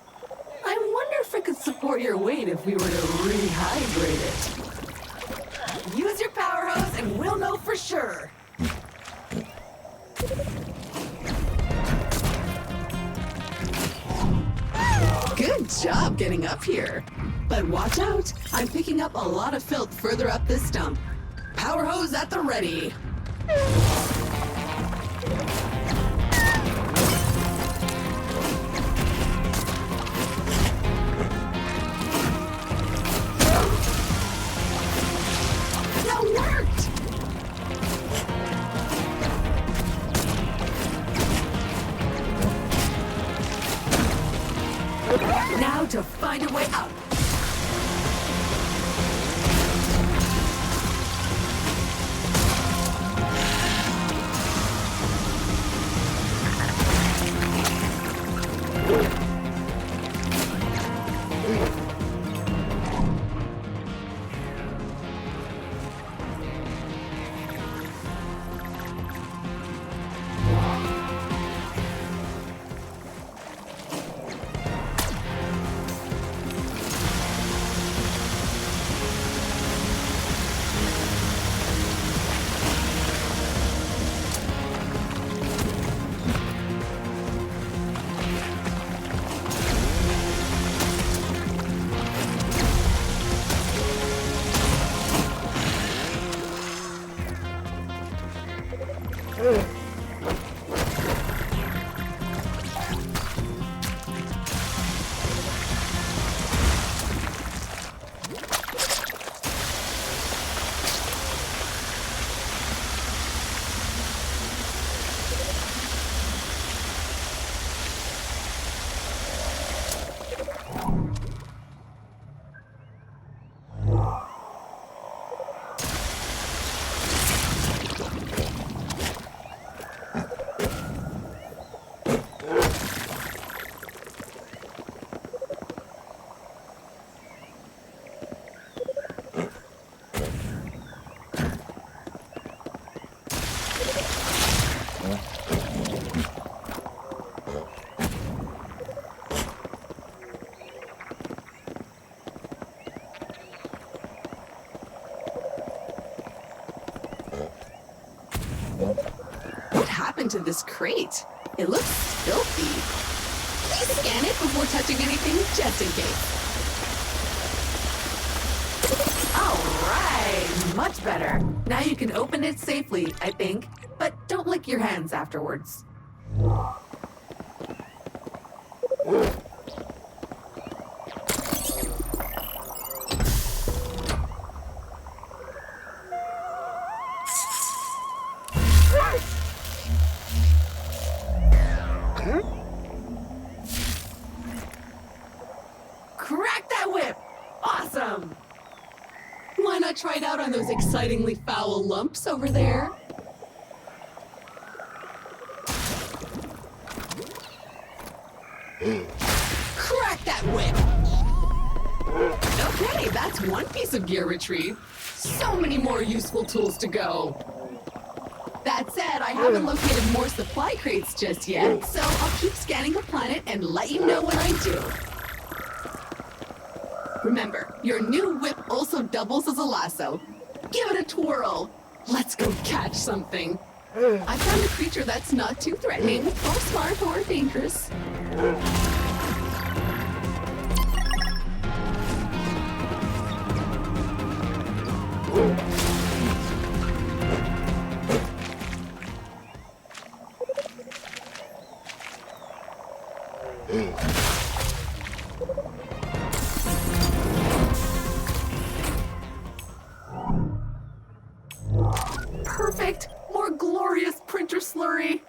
I wonder if it could support your weight if we were to rehydrate it. Use your power hose and we'll know for sure. Good job getting up here. But watch out, I'm picking up a lot of filth further up this stump. Power hose at the ready. Now to find a way out. What happened to this crate? It looks filthy. Please scan it before touching anything, just in case. Alright, much better. Now you can open it safely, I think. But don't lick your hands afterwards. Crack that whip! Awesome! Why not try it out on those excitingly foul lumps over there? Crack that whip! Okay, that's one piece of gear retrieved. So many more useful tools to go. That said, I haven't located more supply crates just yet, so I'll keep scanning the planet and let you know when I do. Remember, your new whip also doubles as a lasso. Give it a twirl. Let's go catch something. I found a creature that's not too threatening, or smart, or dangerous. Perfect! More glorious printer slurry!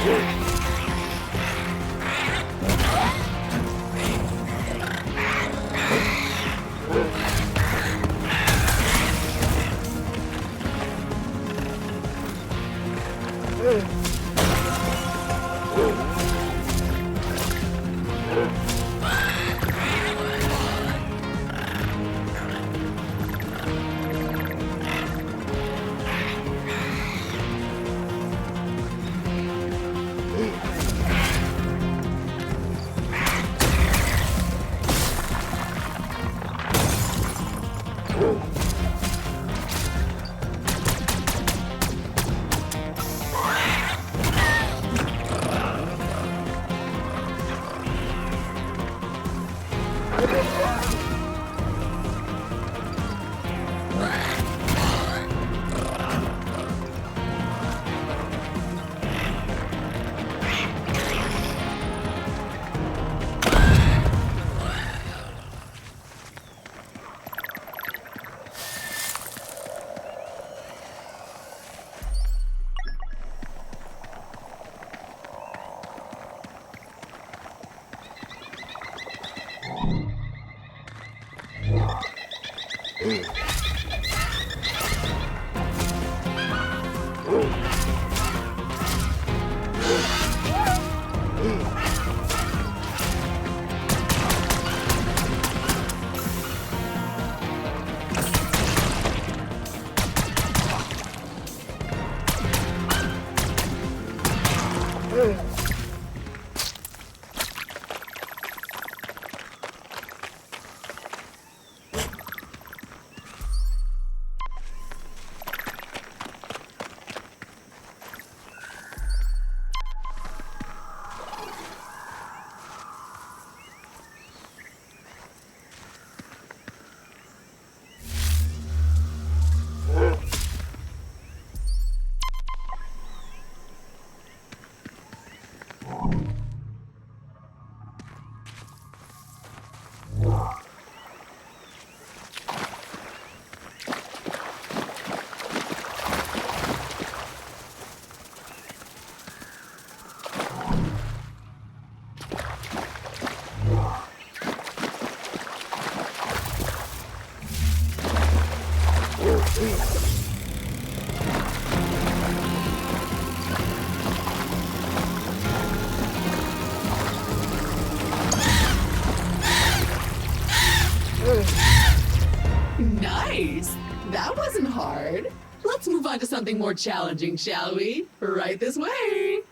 Yeah. Nice! That wasn't hard. Let's move on to something more challenging, shall we? Right this way.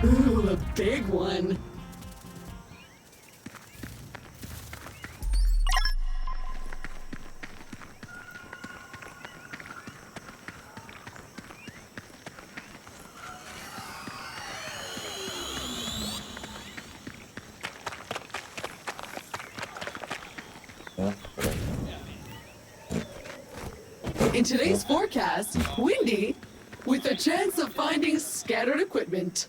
Ooh, a big one. In today's forecast, windy, with a chance of finding scattered equipment.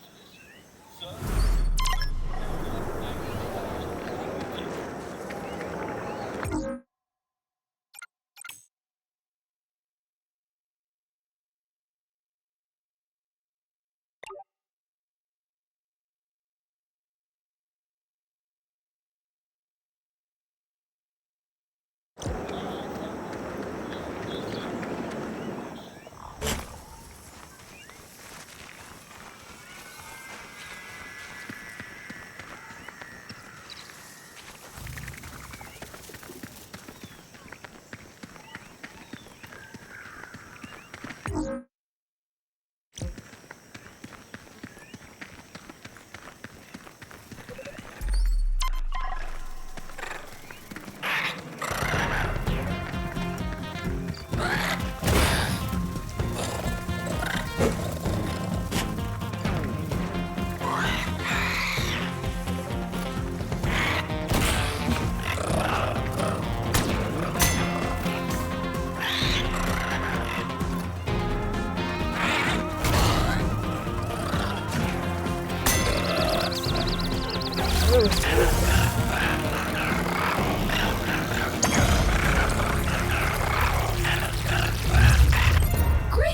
Great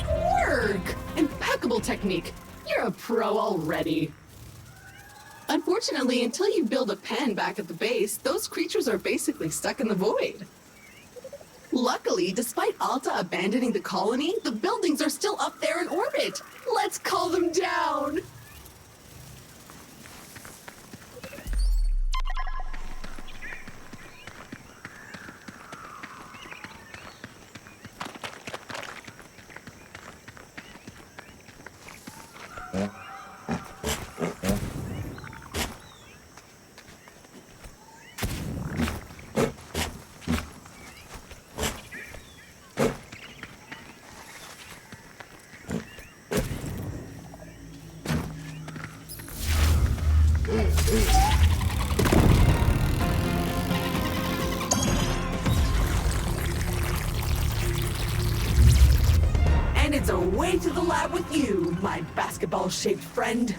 work! Impeccable technique. You're a pro already. Unfortunately, until you build a pen back at the base, those creatures are basically stuck in the void. Luckily, despite Alta abandoning the colony, the buildings are still up there in orbit. Let's call them down. And it's away to the lab with you, my basketball-shaped friend.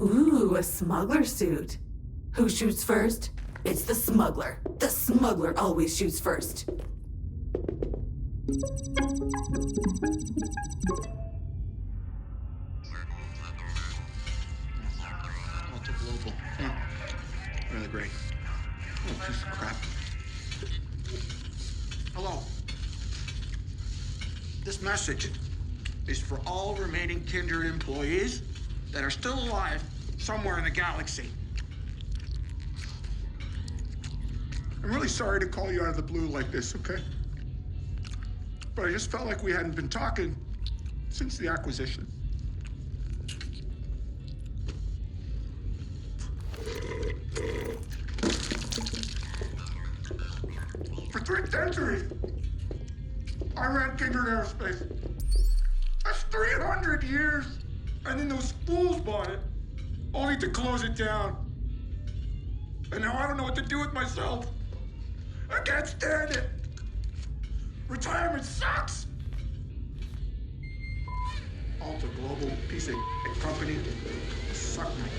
Ooh, a smuggler suit. Who shoots first? It's the smuggler. The smuggler always shoots first. Ultra Global. Really great. Oh, piece of crap. Hello. This message is for all remaining Kindred employees that are still alive somewhere in the galaxy. I'm really sorry to call you out of the blue like this, okay? But I just felt like we hadn't been talking since the acquisition. For 3 centuries, I ran Kindred Aerospace. That's 300 years! And then those fools bought it, only to close it down. And now I don't know what to do with myself. I can't stand it. Retirement sucks. Alta Global, piece of company, suck my.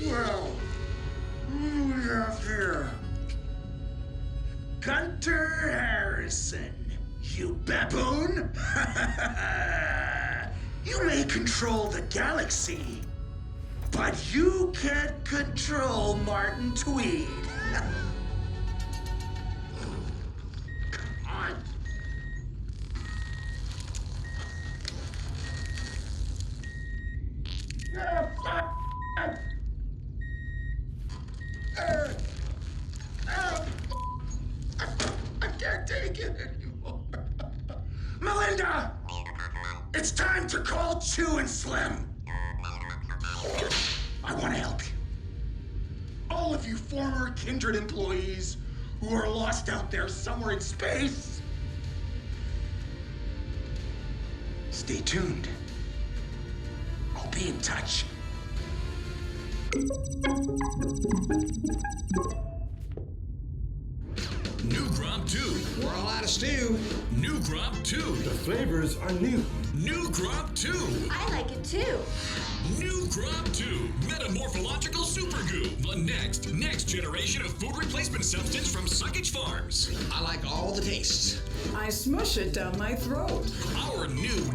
Well, who do we have here? Gunter Harrison, you baboon! You may control the galaxy, but you can't control Martin Tweed. Come on. I can't take it anymore. Melinda! It's time to call Chew and Slim. I want to help you. All of you former Kindred employees who are lost out there somewhere in space, stay tuned. I'll be in touch. New Crop 2. We're all out of stew. New New Grub 2. The flavors are new. New Grub 2. I like it too. New Grub 2. Metamorphological Super Goo. The next generation of food replacement substance from Suckage Farms. I like all the tastes. I smush it down my throat. Our new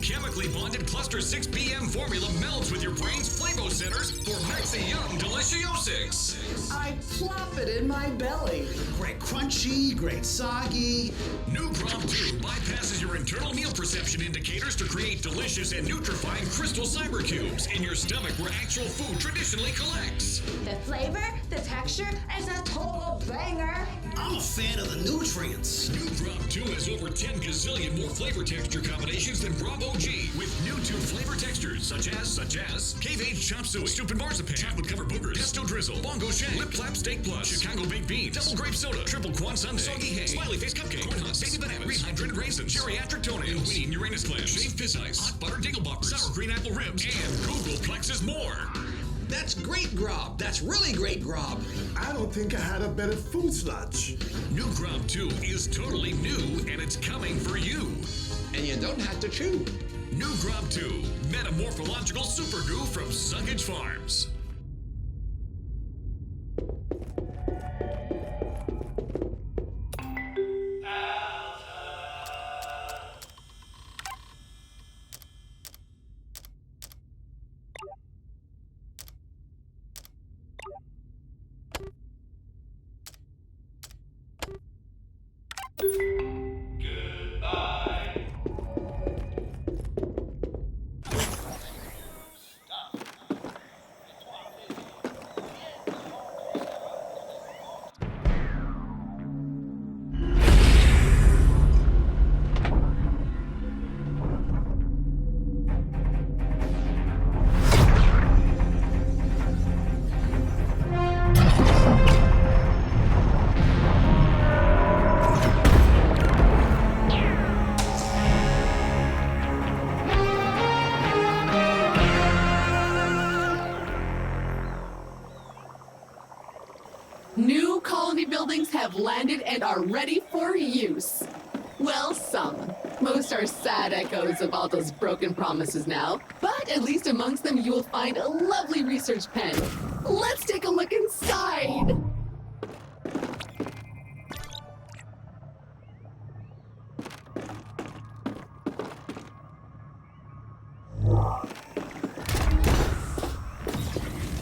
chemically bonded Cluster 6BM formula melds with your brain's flavo centers for Maxi Yum Deliciosics. I plop it in my belly. Great crunchy, great soggy. New Grub 2 bypasses your internal meal perception indicators to create delicious and nutrifying crystal cyber cubes in your stomach where actual food traditionally collects. The flavor, the texture, is a total banger. I'm a fan of the nutrients. New Grub 2 has over 10 gazillion more flavor texture combinations than Grub OG, with new 2 flavor textures such as Cave Age Chop Suey, Stupid Marzipan, Chocolate Covered Boogers, Pesto Drizzle, Bongo Shank, Lip Clap Steak Plus, Chicago Baked Beans, Double Grape Soda, Triple Quan Sundae, Soggy Hay, Smiley Face Cupcake, Corn Husks, Baby Bananas, Rehydrated Raisins, Geriatric Toenails, Winnie Uranus Clams, Shaved Piss Ice, Hot Butter Dingle Boppers, Sour Green Apple Ribs, and Google Plexes more. That's great grub. That's really great grub. I don't think I had a better food sludge. New Grub 2 is totally new, and it's coming for you. And you don't have to chew. New Grub 2, Metamorphological Super Goo from Suckage Farms. New colony buildings have landed and are ready for use. Well, some. Most are sad echoes of all those broken promises now, but at least amongst them you will find a lovely research pen. Let's take a look inside.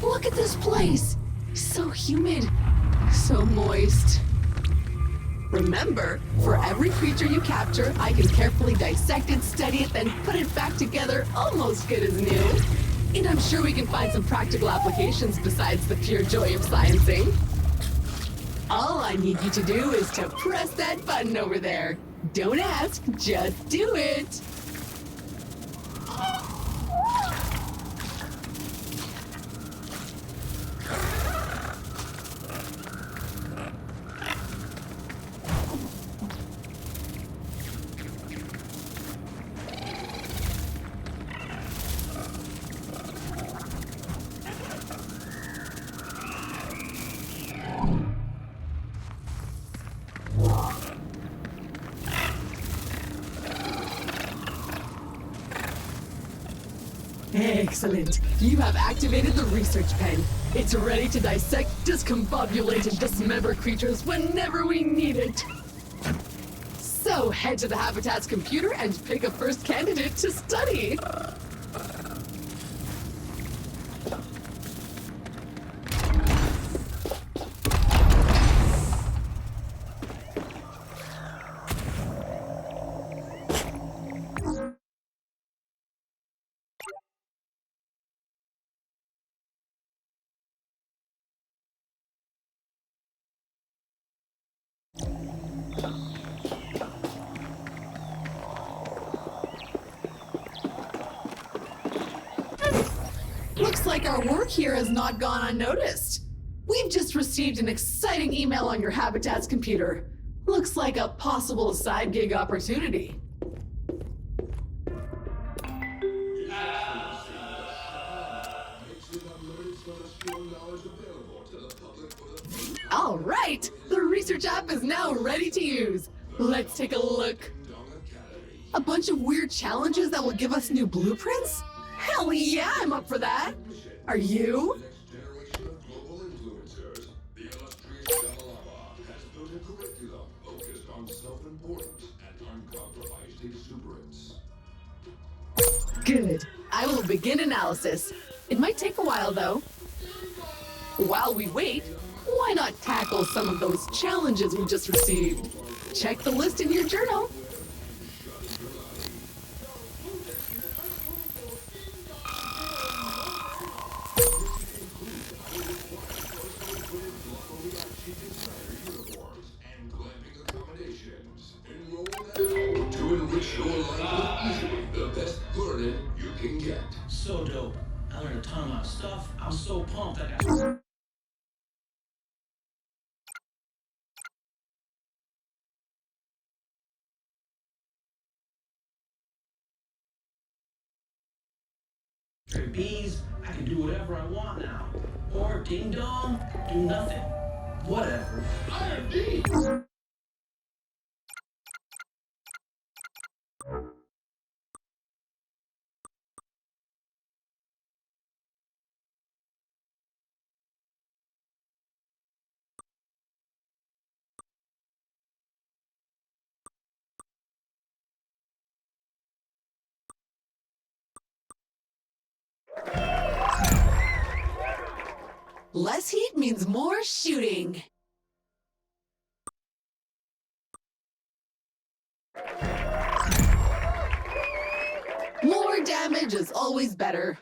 Look at this place. So humid. So moist. Remember, for every creature you capture, I can carefully dissect it, study it, then put it back together almost good as new. And I'm sure we can find some practical applications besides the pure joy of sciencing. All I need you to do is to press that button over there. Don't ask, just do it. Excellent. You have activated the research pen. It's ready to dissect discombobulated dismembered creatures whenever we need it. So head to the Habitat's computer and pick a first candidate to study. Looks like our work here has not gone unnoticed. We've just received an exciting email on your Habitat's computer. Looks like a possible side gig opportunity. All right, the research app is now ready to use. Let's take a look. A bunch of weird challenges that will give us new blueprints? Hell yeah, I'm up for that! Are you? Generation of global influencers, the illustrious Shamalama has built a curriculum focused on self-importance and uncompromised exuberance. Good. I will begin analysis. It might take a while, though. While we wait, why not tackle some of those challenges we just received? Check the list in your journal. To enrich your life with easily the best learning you can get. So dope. I learned a ton of stuff. I'm so pumped. I got. Bees, I can do whatever I want now. Or ding dong, do nothing. Whatever. Iron D! Less heat means more shooting. More damage is always better.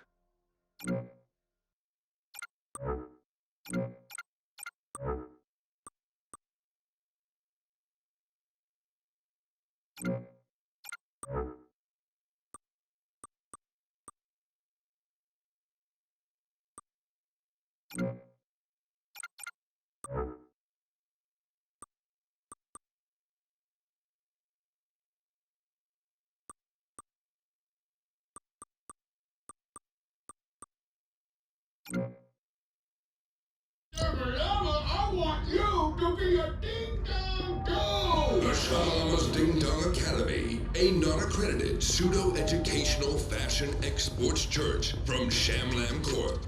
I want you to be a ding-dong go! The Shamalama's Ding Dong Academy, a non-accredited pseudo-educational fashion exports church from Shamlam Corp.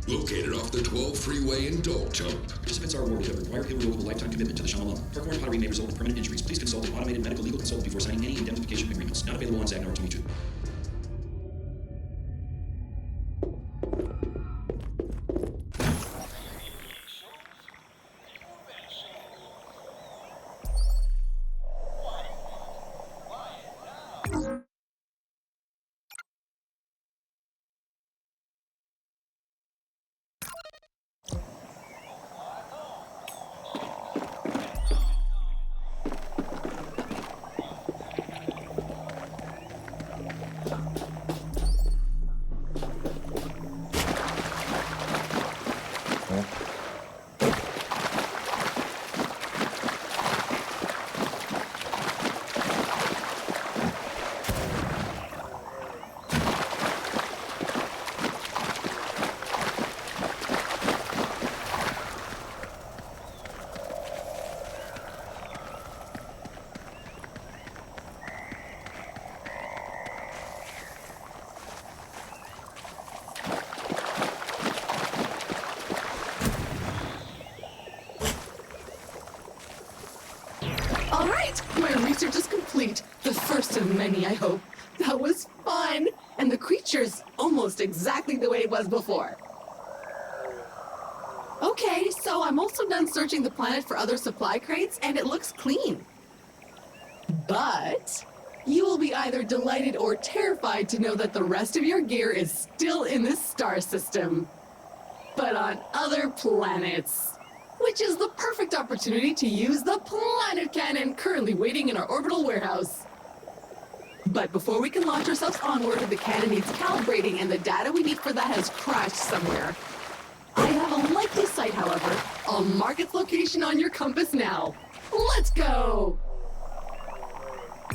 Located off the 12 freeway in Dalton. Participants are awarded a required irrevocable lifetime commitment to the Shamalama. Parkour pottery may result in permanent injuries. Please consult an automated medical legal consultant before signing any indemnification agreements. Not available on Zagnar 22. All right, my research is complete. The first of many, I hope. That was fun. And the creature's almost exactly the way it was before. Okay, so I'm also done searching the planet for other supply crates, and it looks clean. But you will be either delighted or terrified to know that the rest of your gear is still in this star system, but on other planets. Which is the perfect opportunity to use the planet cannon currently waiting in our orbital warehouse. But before we can launch ourselves onward, the cannon needs calibrating, and the data we need for that has crashed somewhere. I have a likely site, however. I'll mark its location on your compass now. Let's go!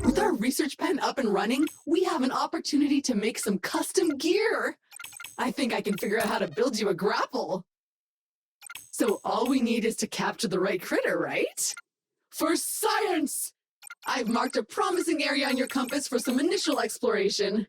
With our research pen up and running, we have an opportunity to make some custom gear. I think I can figure out how to build you a grapple. So all we need is to capture the right critter, right? For science! I've marked a promising area on your compass for some initial exploration.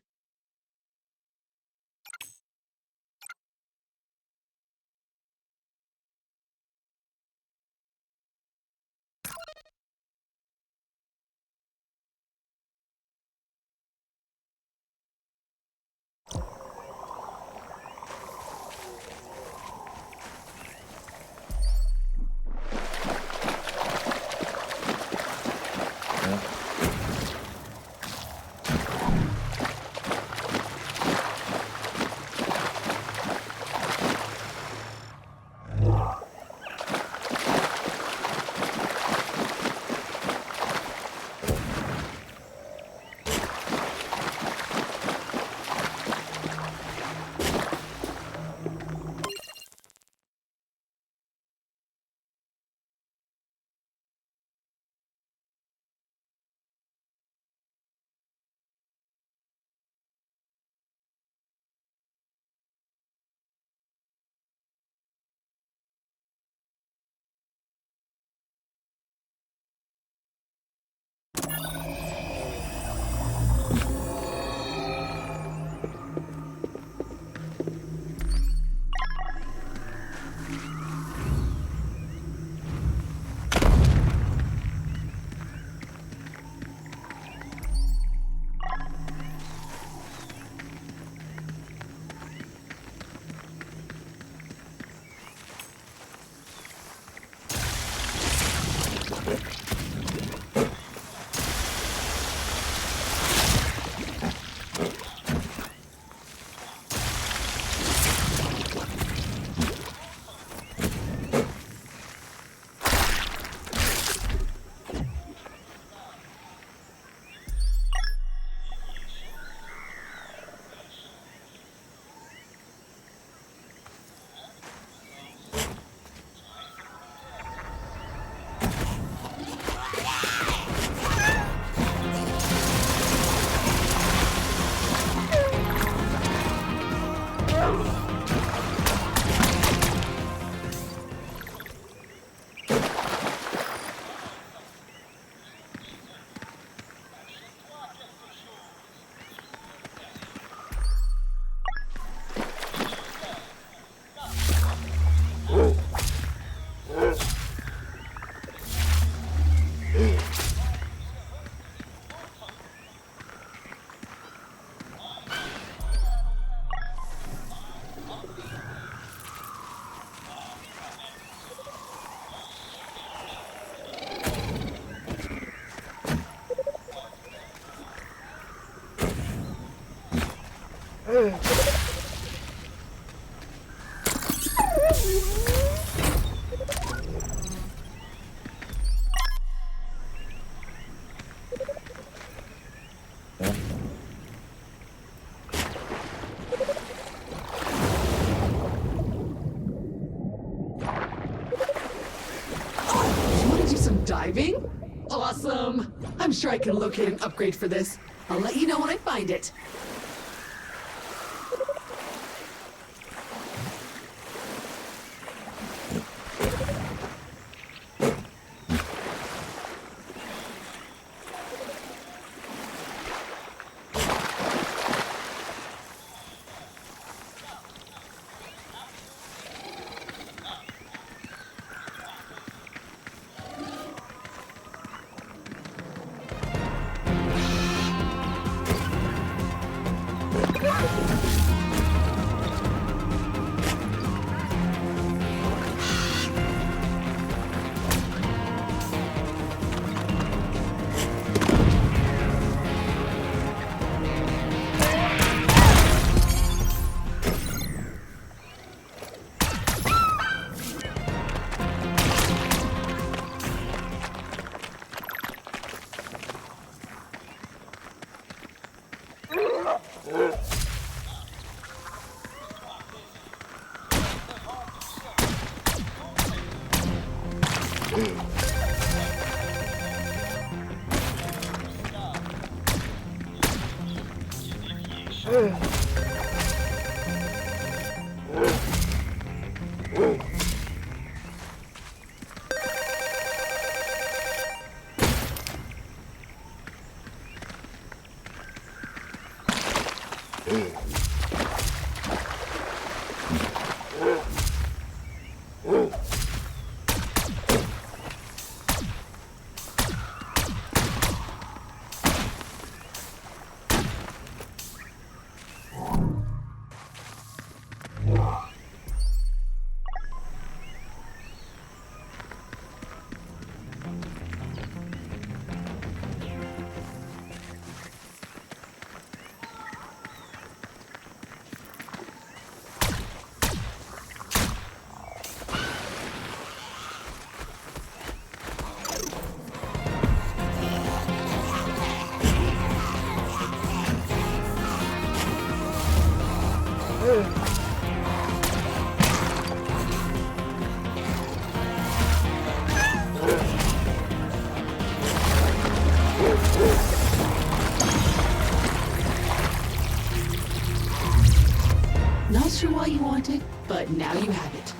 Diving? Awesome! I'm sure I can locate an upgrade for this. I'll let you know when I find it. Not sure why you want it, but now you have it.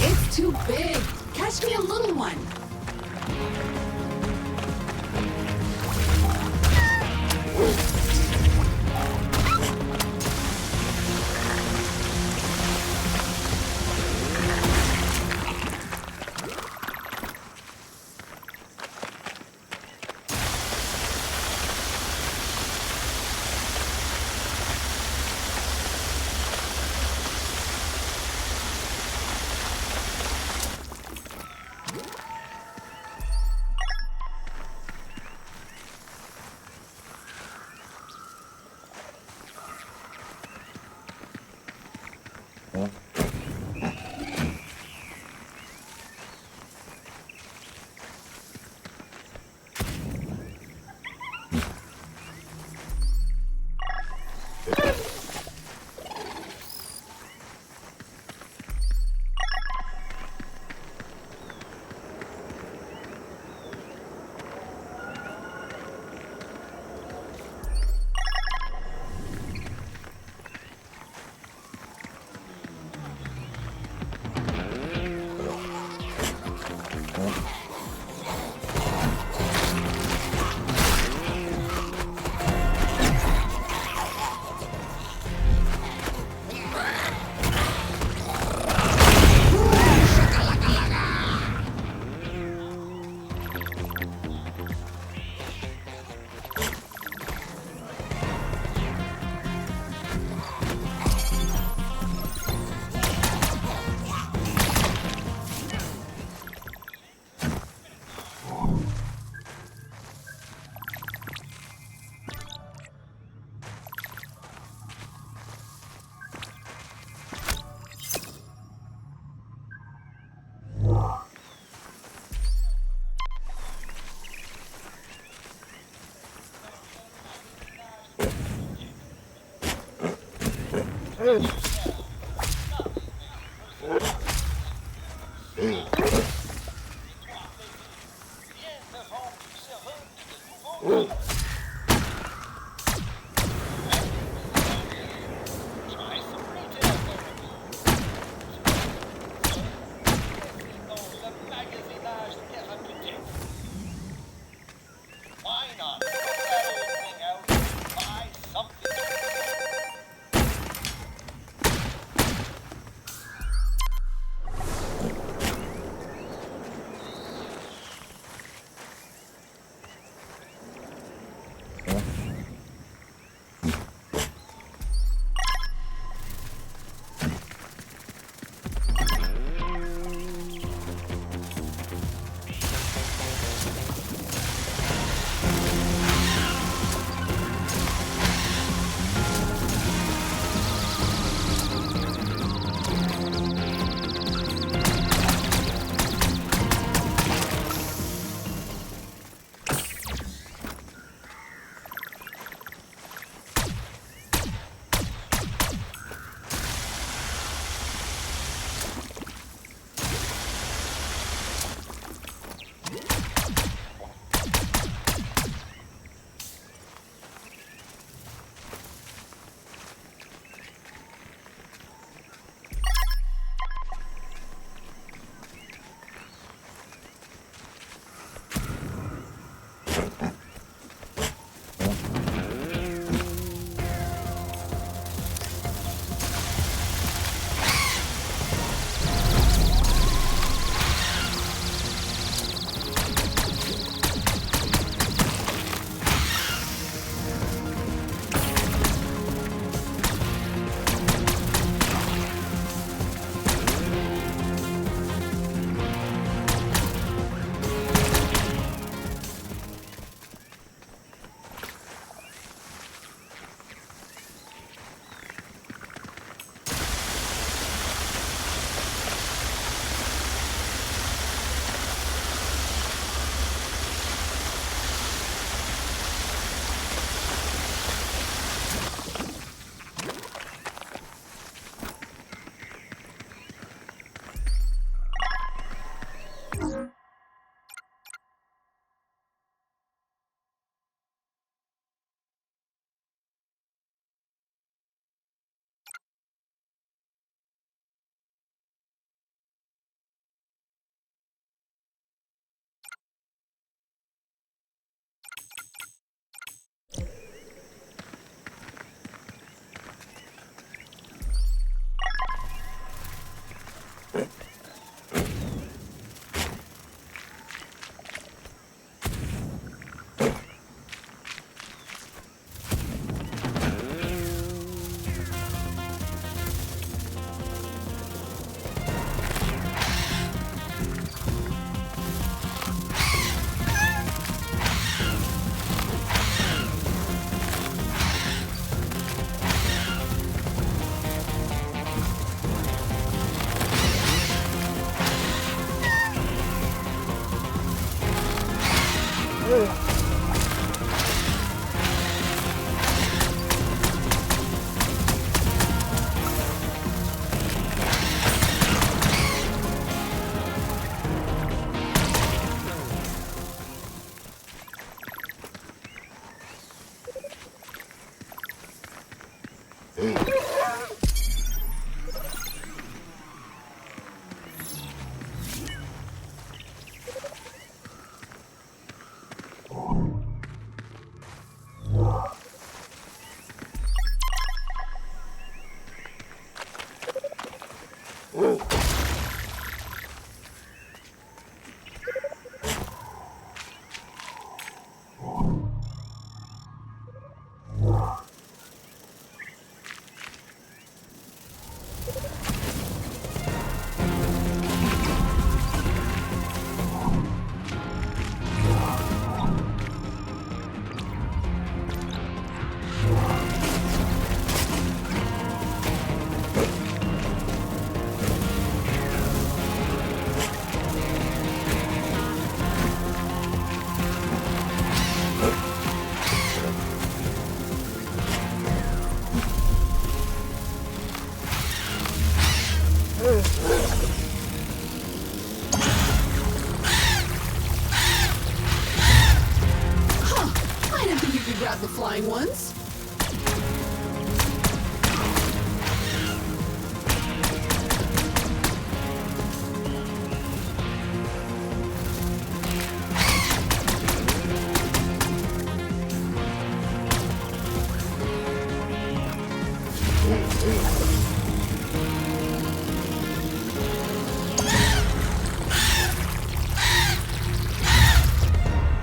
It's too big. Catch me a little one.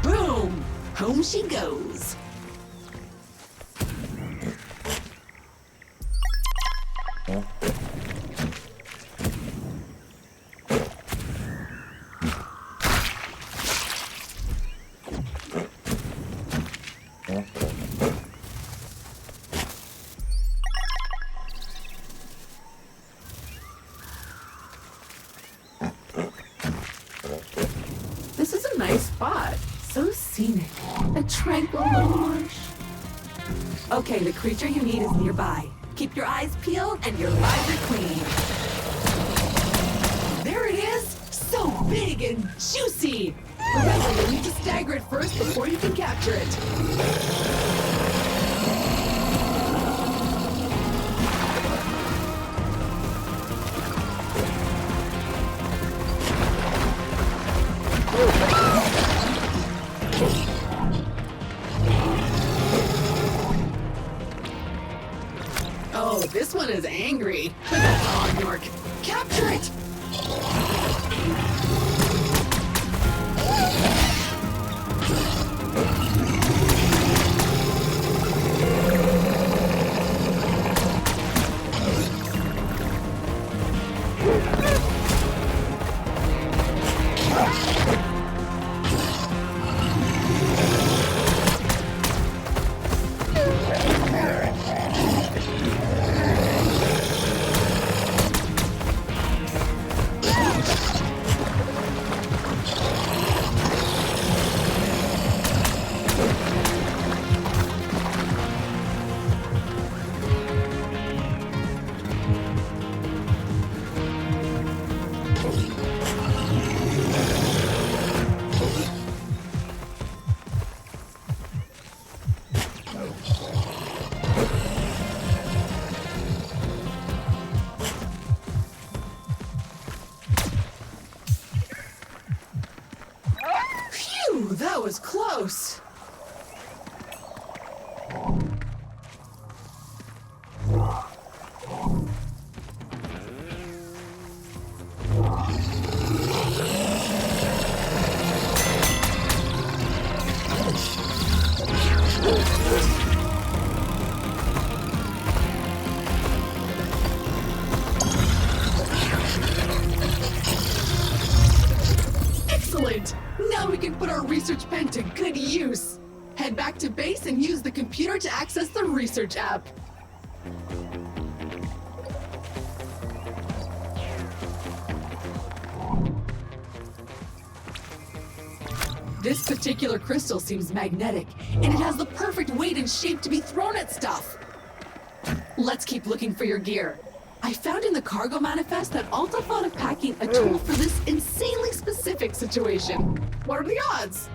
Boom! Home she goes. This is a nice spot. So scenic. A tranquil little marsh. Okay, the creature you need is nearby. Keep your eyes peeled and your lives are clean. There it is! So big and juicy! Remember, you'll need to stagger it first before you can capture it. Oh, this one is angry. But that's on, York. Capture it! Phew, that was close. Excellent! Now we can put our research pen to good use. Head back to base and use the computer to access the research app. This particular crystal seems magnetic, and it has the perfect weight and shape to be thrown at stuff. Let's keep looking for your gear. I found in the cargo manifest that Alta thought of packing a tool for this insanely specific situation. What are the odds?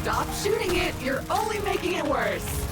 Stop shooting it! You're only making it worse!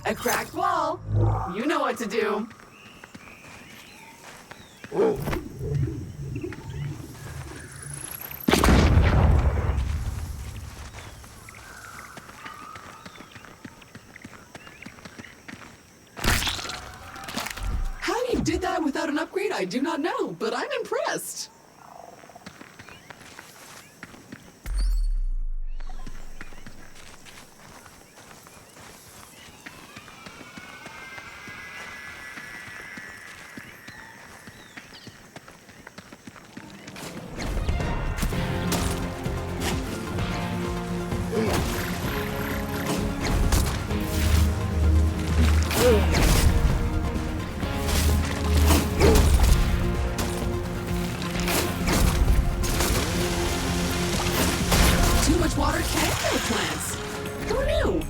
A cracked wall. You know what to do. How you did that without an upgrade, I do not know, but I'm impressed. Too much water can kill plants. Who knew?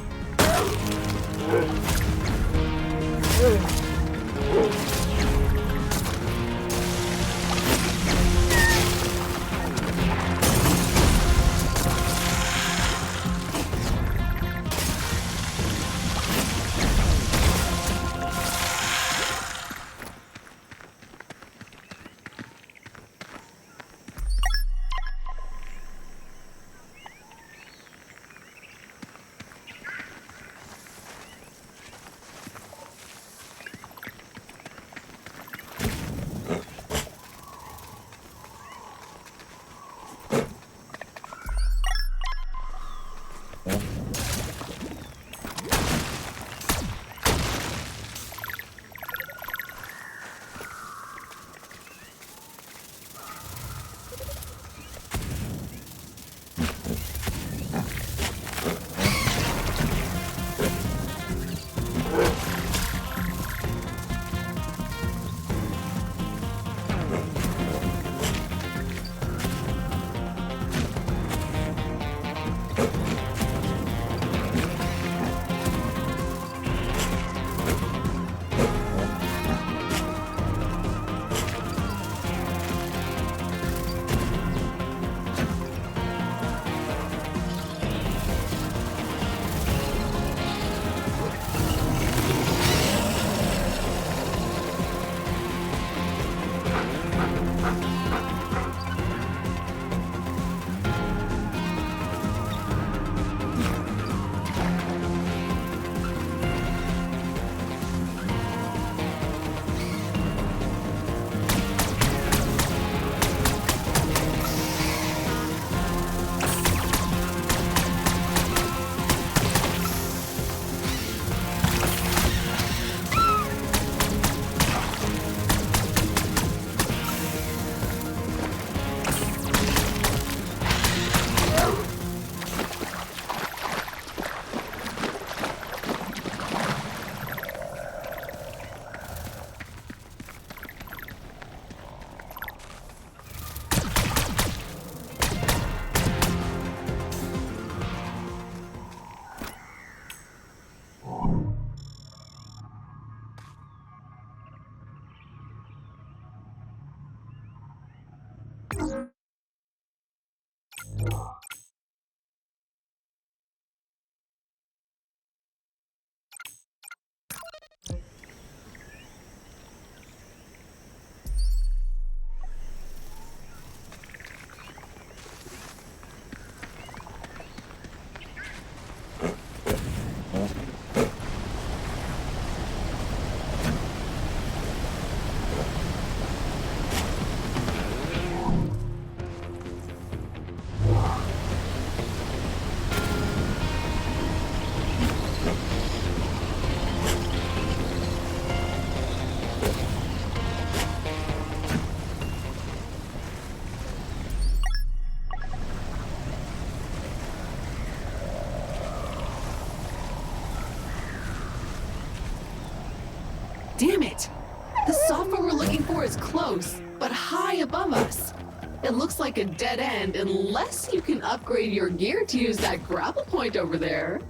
is close, but high above us. It looks like a dead end unless you can upgrade your gear to use that grapple point over there.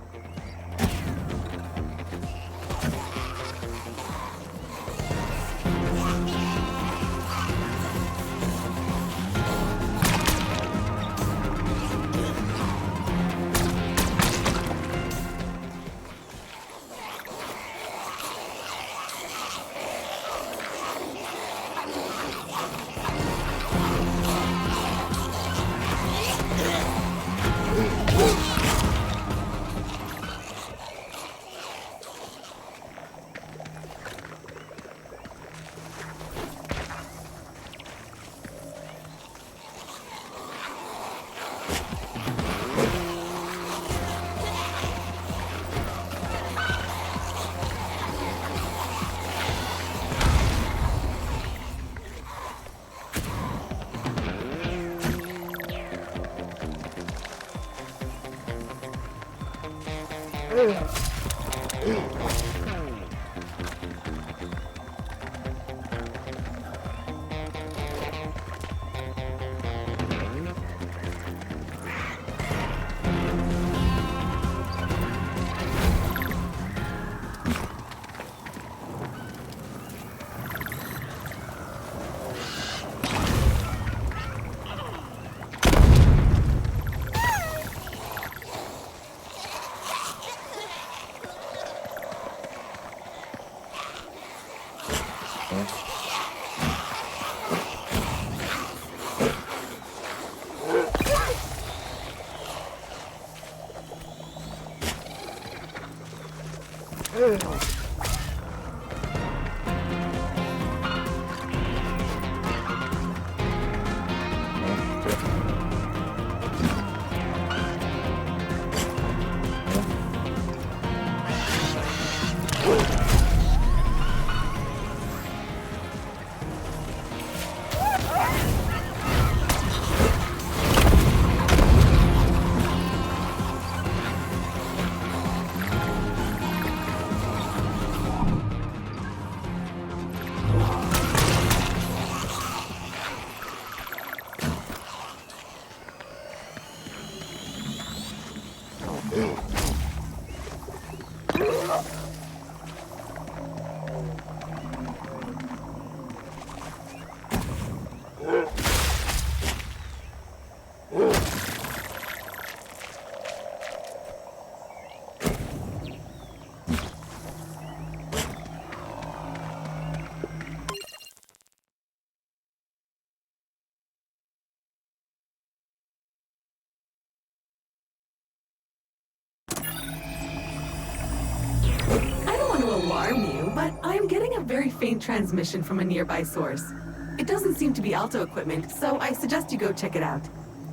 Alarm you, but I'm getting a very faint transmission from a nearby source. It doesn't seem to be Alto equipment, so I suggest you go check it out.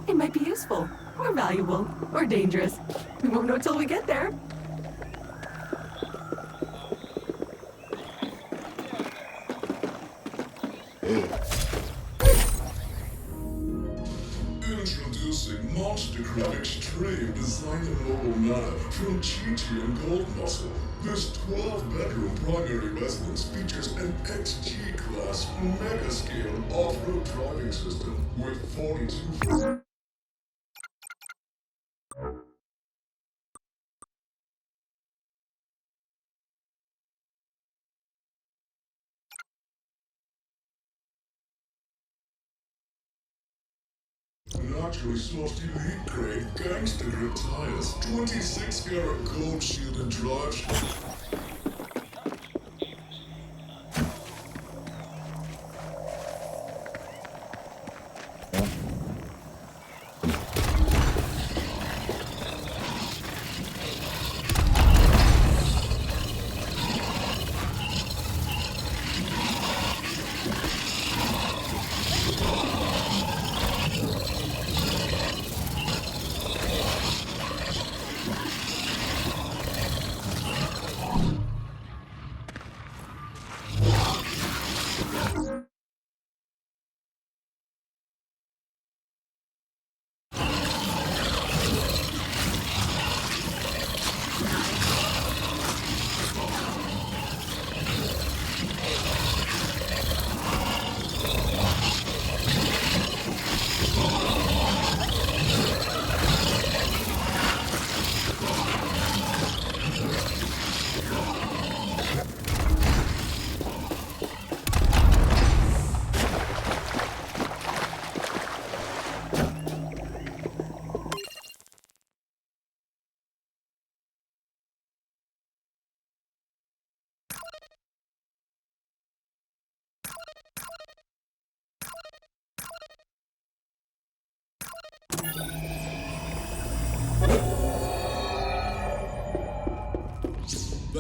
It might be useful, or valuable, or dangerous. We won't know till we get there. Introducing Monster Crab Extreme Design and Mobile Nano from GT and Gold Muscle. This 12-bedroom primary residence features an XG class mega-scale off-road driving system with 42... Naturally sourced elite grade gangster grip tires, 26-karat gold shielded drive shaft.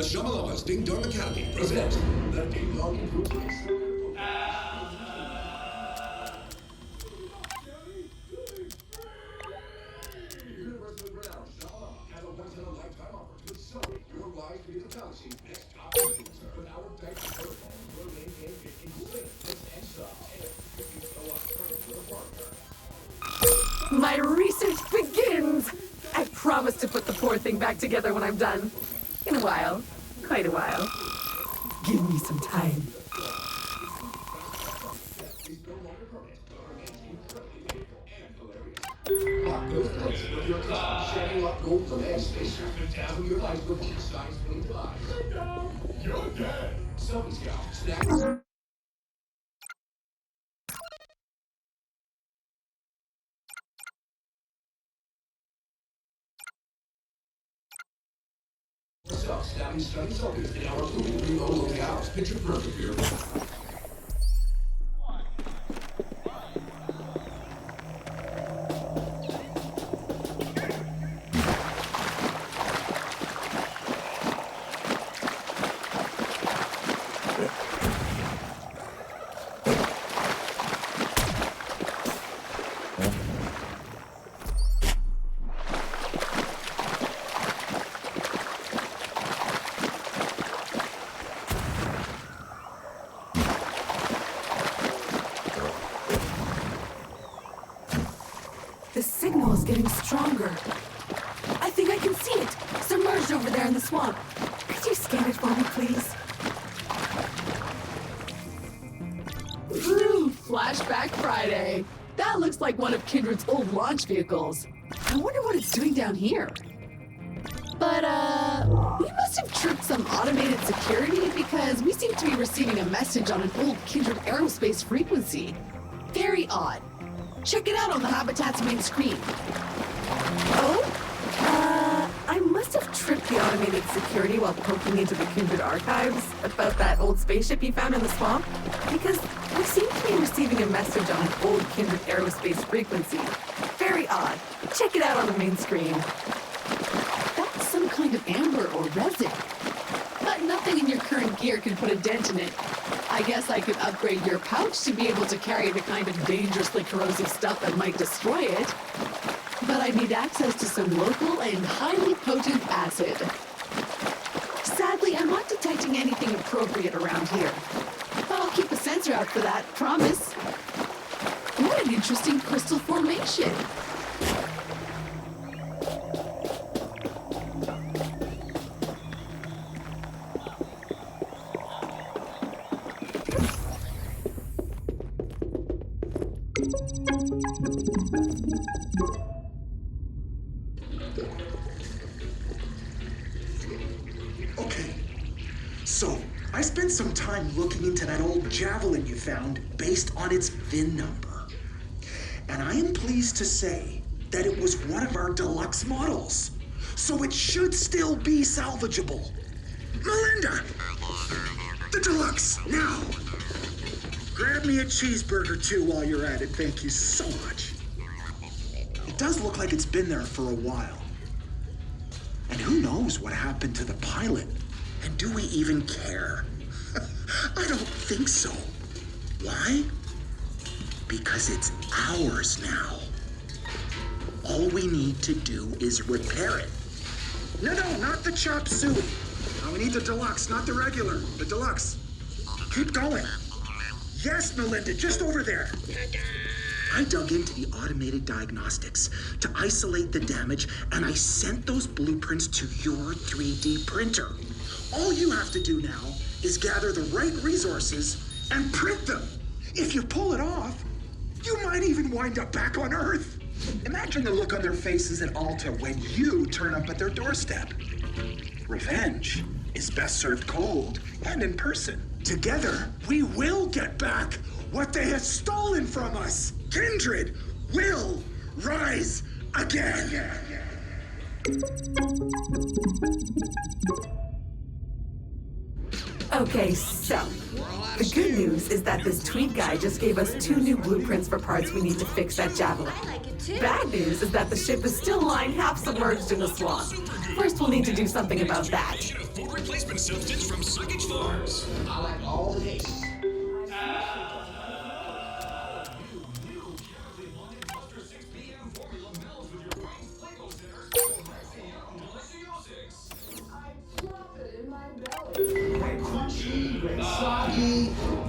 The Shamalama's Ding Dong Academy presents the Ding Dong Improvement Universally renowned Shamalama has a once-in-a-lifetime offer to accelerate your rise to the galaxy's next top influencer. With our tech protocol, your name can get insane and stuff. And if you show up first with a partner. My research begins! I promise to put the poor thing back together when I'm done. In a while. Quite a while. Give me some time. Lock those places with your cloud. Shining up gold from Edge Spacer. Dazzle your life with Einstein's blue eyes. You're dead. Selfie Scout. Snacks. Snapping stunning selfies in our movie Reload Lonely Hours. Picture perfect here. The signal is getting stronger. I think I can see it. Submerged over there in the swamp. Could you scan it for me, please? Ooh, Flashback Friday. That looks like one of Kindred's old launch vehicles. I wonder what it's doing down here. But, we must have tripped some automated security because we seem to be receiving a message on an old Kindred aerospace frequency. Very odd. Check it out on the Habitat's main screen. Oh? I must have tripped the automated security while poking into the Kindred archives about that old spaceship you found in the swamp, because we seem to be receiving a message on an old Kindred aerospace frequency. Very odd. Check it out on the main screen. That's some kind of amber or resin. But nothing in your current gear can put a dent in it. I guess I could upgrade your pouch to be able to carry the kind of dangerously corrosive stuff that might destroy it. But I need access to some local and highly potent acid. Sadly, I'm not detecting anything appropriate around here. But I'll keep a sensor out for that, promise. What an interesting crystal formation. Okay, so I spent some time looking into that old Javelin you found based on its VIN number. And I am pleased to say that it was one of our deluxe models. So it should still be salvageable. Melinda! The deluxe, now! Grab me a cheeseburger too while you're at it, thank you so much. It does look like it's been there for a while. And who knows what happened to the pilot? And do we even care? I don't think so. Why? Because it's ours now. All we need to do is repair it. No, not the chop suey. No, we need the deluxe, not the regular. The deluxe. Keep going. Yes, Melinda, just over there. I dug into the automated diagnostics to isolate the damage, and I sent those blueprints to your 3D printer. All you have to do now is gather the right resources and print them. If you pull it off, you might even wind up back on Earth. Imagine the look on their faces at Alta when you turn up at their doorstep. Revenge is best served cold and in person. Together, we will get back what they have stolen from us. Kindred will rise again. Okay, so the good news is that this tweet guy just gave us 2 new blueprints for parts we need to fix that Javelin. Bad news is that the ship is still lying half submerged in the swamp. First, we'll need to do something about that. food replacement substance from Suckage Farms. I like all the tastes.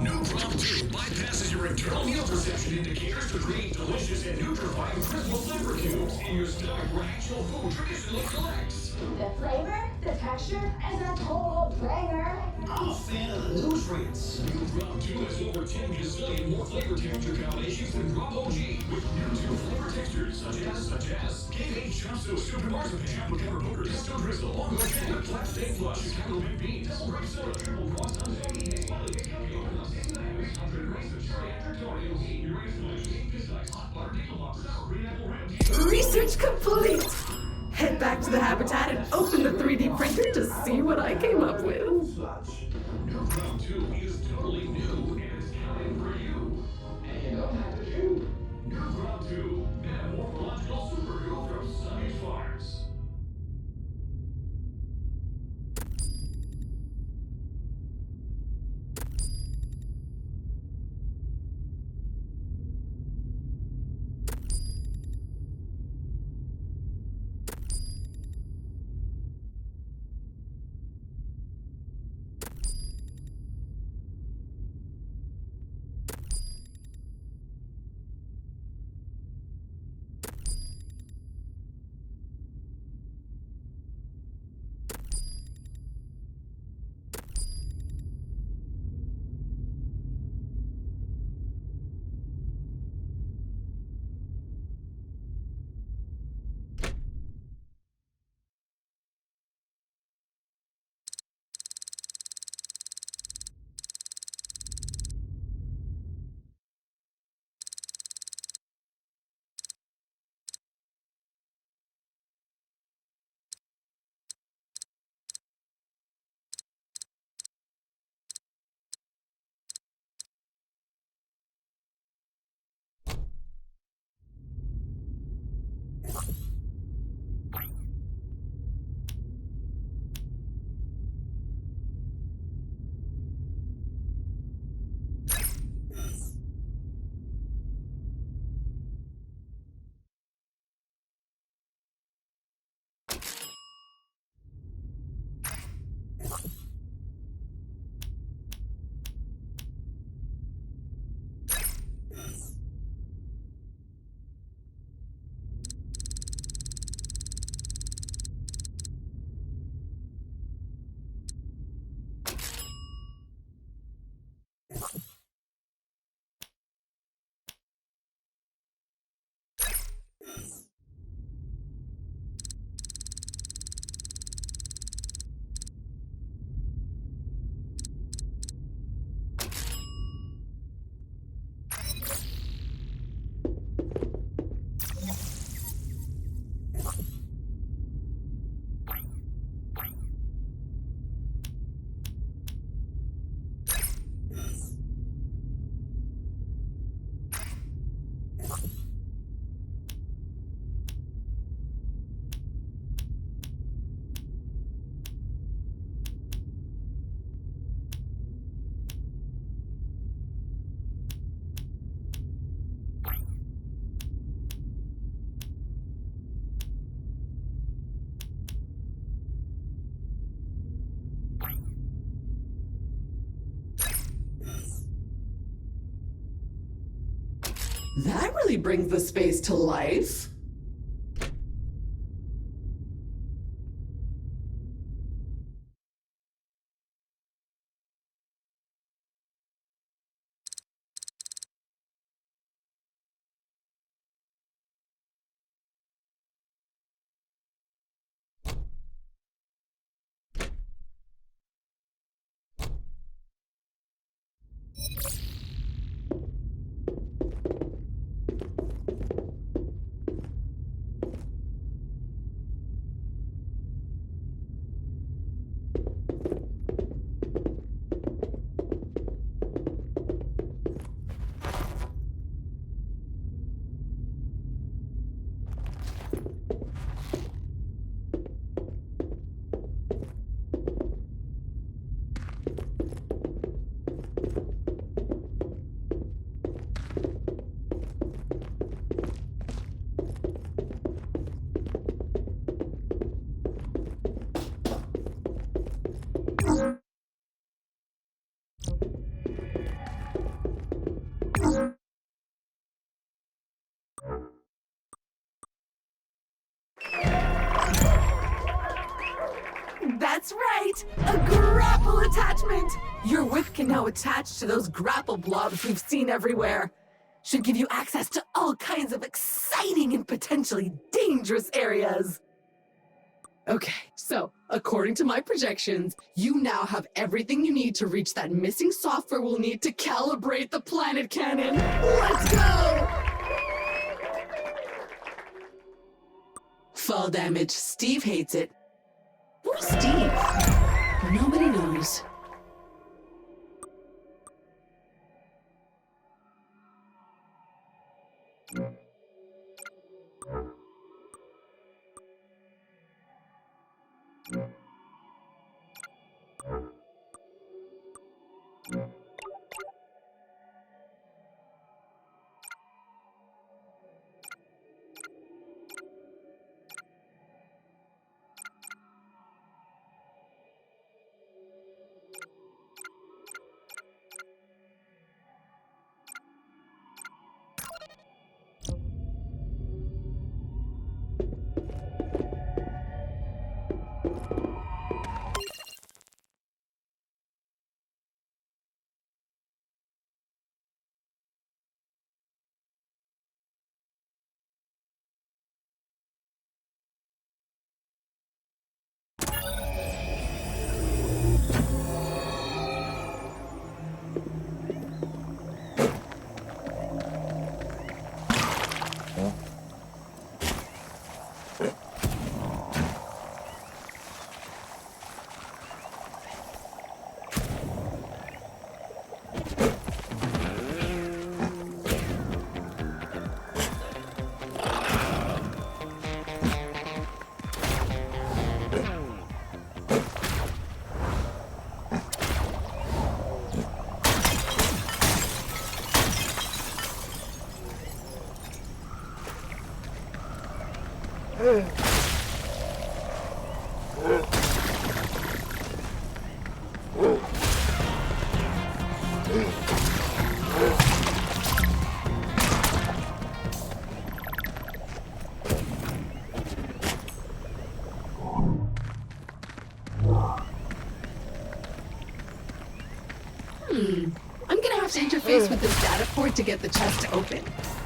New Crop 2 bypasses your internal meal perception indicators to create delicious and nutrifying crystal flavor cubes in your stomach where actual food traditionally collects. The flavor, the texture, and the total banger. I'm a fan of the nutrients. New Crop 2 has over 10 gazillion more flavor texture combinations than Bravo G, with new 2 flavor textures such as K8 chop suey, stupid marzipan, chocolate covered boogers, pesto drizzle, bongo shake, lip flap steak flush, Chicago baked beans, double grape soda, triple croissants, 88, slightly baked cupcake, peanuts, 89, 600 grams of cherry, Antonio, uranium, pizza ice, hot butter, nickel lobster, sour green apple rim. Research complete! Head back to the habitat and open the 3D printer to see what I came up with. New Crop 2 is totally new, and it's counting for you. And you don't have to chew. New Crop 2, metamorphological superhero from Suckage Farms. That really brings the space to life. That's right! A grapple attachment! Your whip can now attach to those grapple blobs we've seen everywhere. Should give you access to all kinds of exciting and potentially dangerous areas. Okay, so according to my projections, you now have everything you need to reach that missing software we'll need to calibrate the planet cannon. Let's go! Fall damage. Steve hates it. Who's Steve? Nobody knows. I'm gonna have to interface with this data port to get the chest to open.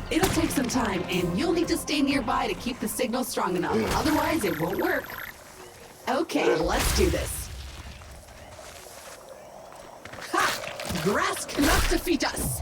It'll take some time, and you'll need to stay nearby to keep the signal strong enough. Otherwise, it won't work. Okay, let's do this. Ha! Grass cannot defeat us!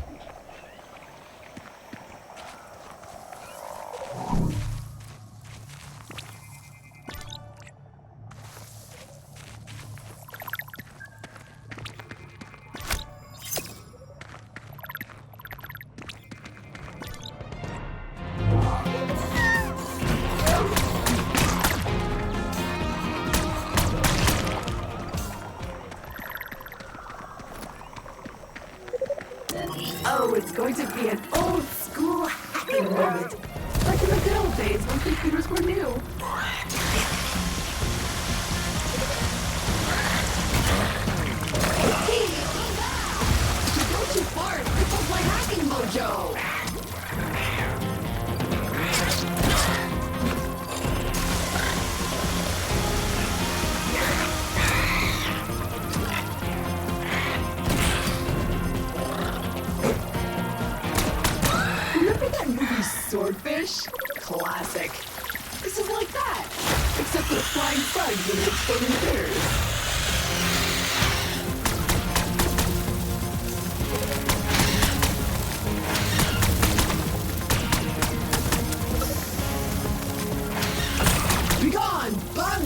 Oh, it's going to be an old school hacking moment. Like in the good old days when computers were new. Hey, you go too far, it cripples my hacking mojo. Swordfish? Classic. This is like that, except with flying bugs and exploding critters. Be gone, bug!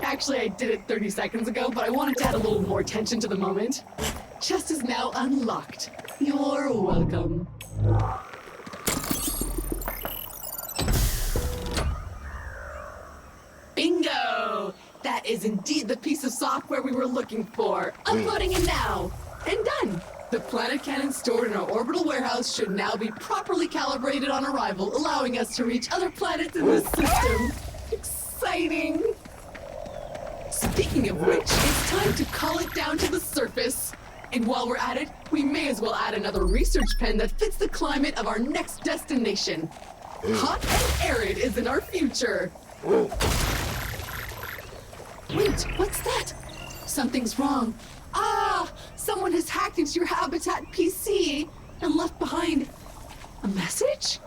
Actually, I did it 30 seconds ago, but I wanted to add a little more tension to the moment. Chest is now unlocked. You're welcome. is indeed the piece of software we were looking for. Uploading it now. And done. The planet cannon stored in our orbital warehouse should now be properly calibrated on arrival, allowing us to reach other planets in the system. Exciting. Speaking of which, it's time to call it down to the surface. And while we're at it, we may as well add another research pen that fits the climate of our next destination. Hot and arid is in our future. Wait, what's that? Something's wrong. Ah! Someone has hacked into your Habitat PC and left behind a message?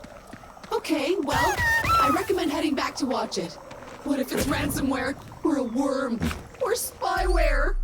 Okay, well, I recommend heading back to watch it. What if it's ransomware, or a worm, or spyware?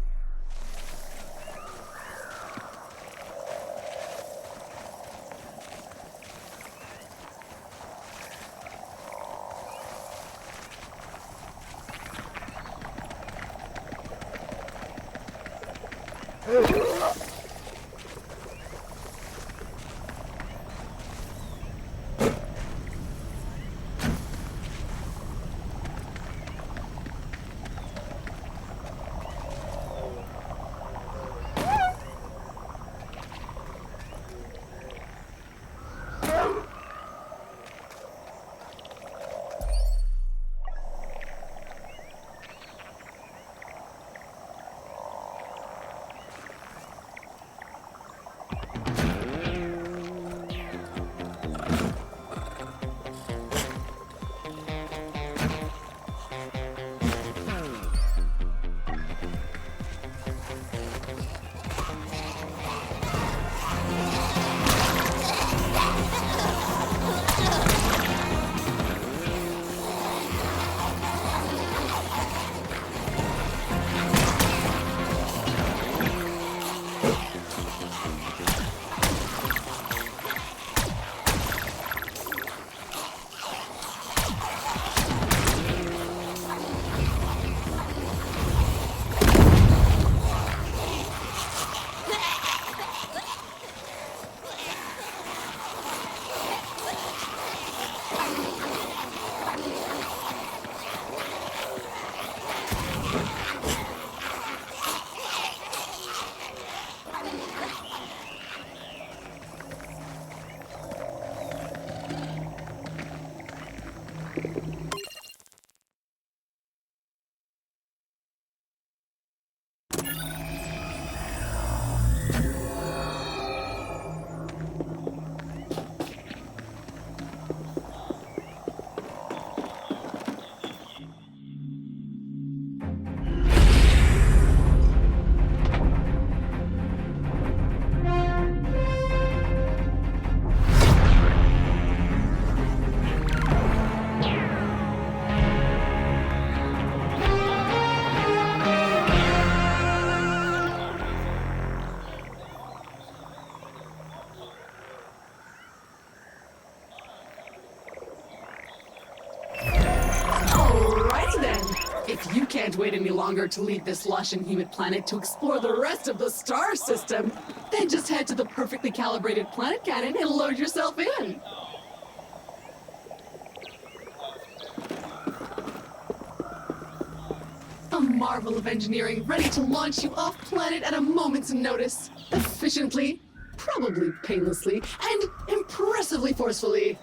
If you can't wait any longer to leave this lush and humid planet to explore the rest of the star system, then just head to the perfectly calibrated planet cannon and load yourself in. A marvel of engineering ready to launch you off planet at a moment's notice. Efficiently, probably painlessly, and impressively forcefully.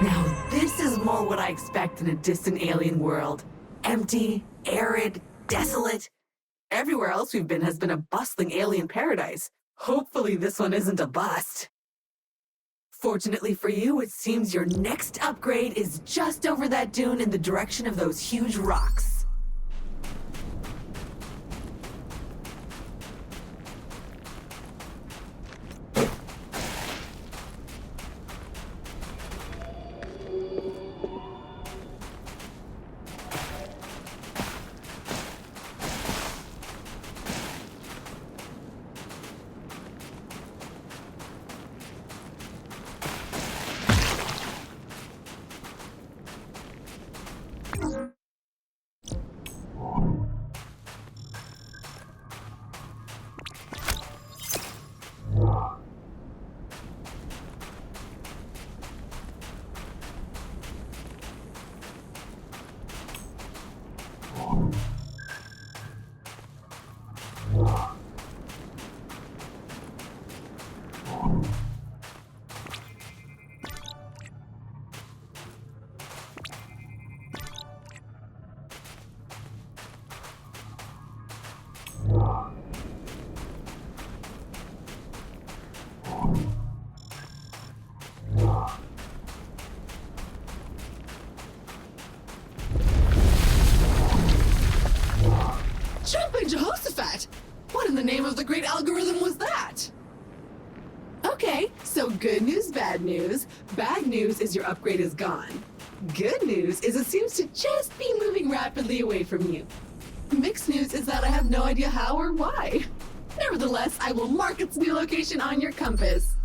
Now this is more what I expect in a distant alien world. Empty, arid, desolate. Everywhere else we've been has been a bustling alien paradise. Hopefully this one isn't a bust. Fortunately for you, it seems your next upgrade is just over that dune in the direction of those huge rocks. Jumping Jehoshaphat! What in the name of the great algorithm was that? Okay, so good news, bad news. Bad news is your upgrade is gone. Good news is it seems to just be moving rapidly away from you. Mixed news is that I have no idea how or why. Nevertheless, I will mark its new location on your compass.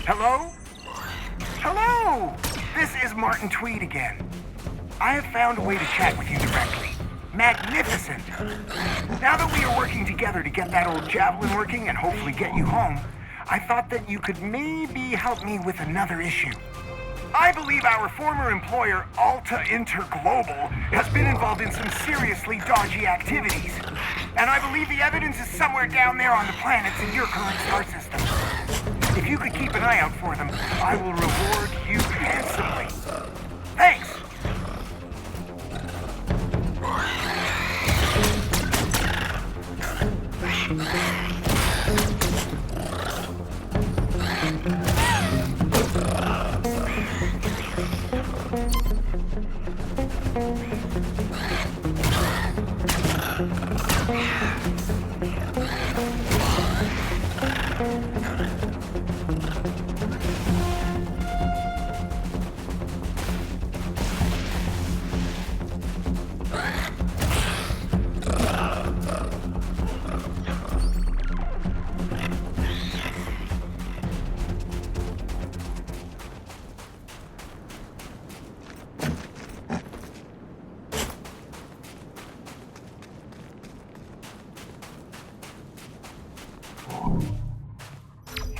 Hello? Hello! This is Martin Tweed again. I have found a way to chat with you directly. Magnificent! Now that we are working together to get that old javelin working and hopefully get you home, I thought that you could maybe help me with another issue. I believe our former employer, Alta Interglobal, has been involved in some seriously dodgy activities. And I believe the evidence is somewhere down there on the planets in your current star system. If you could keep an eye out for them, I will reward you handsomely. Thanks!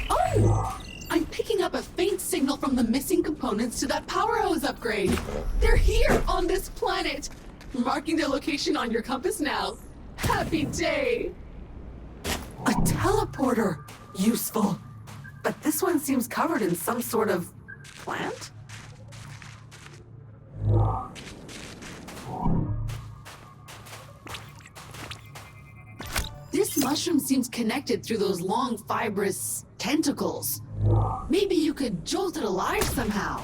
Oh! I'm picking up a faint signal from the missing components to that power hose upgrade. They're here on this planet. Marking their location on your compass now. Happy day! A teleporter! Useful. But this one seems covered in some sort of plant? This mushroom seems connected through those long, fibrous tentacles. Maybe you could jolt it alive somehow.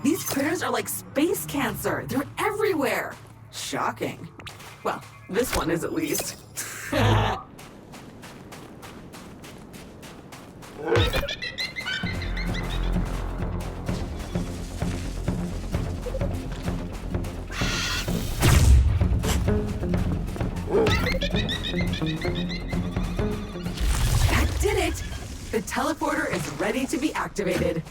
These critters are like space cancer. They're everywhere. Shocking. Well, this one is at least. That did it! The teleporter is ready to be activated.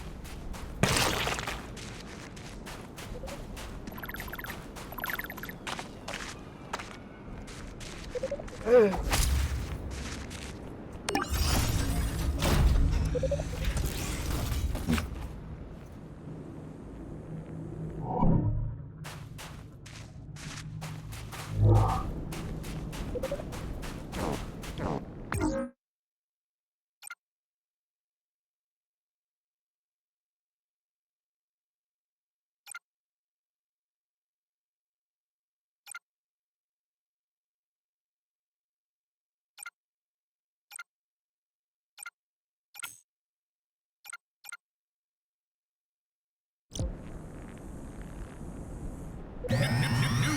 New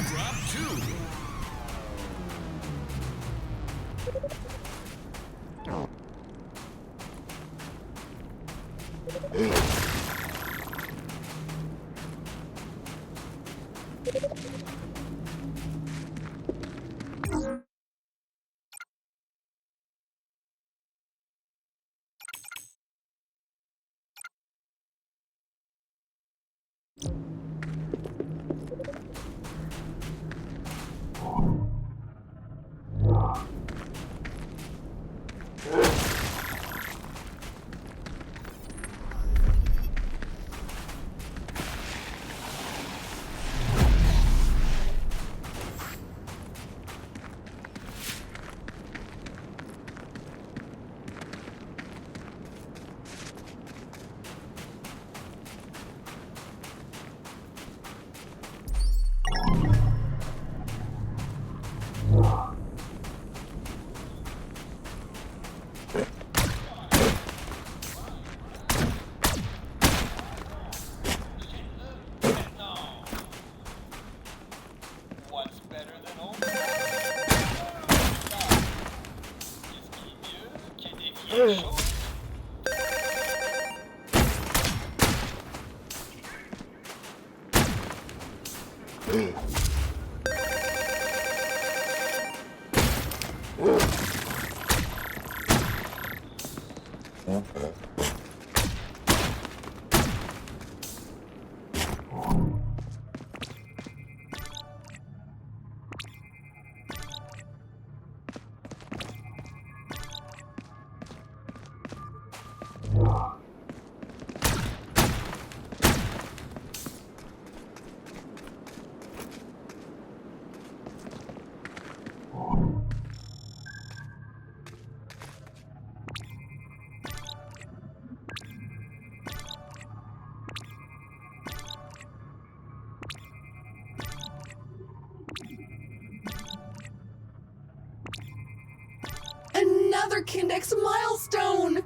Crop 2. Another Kindex milestone!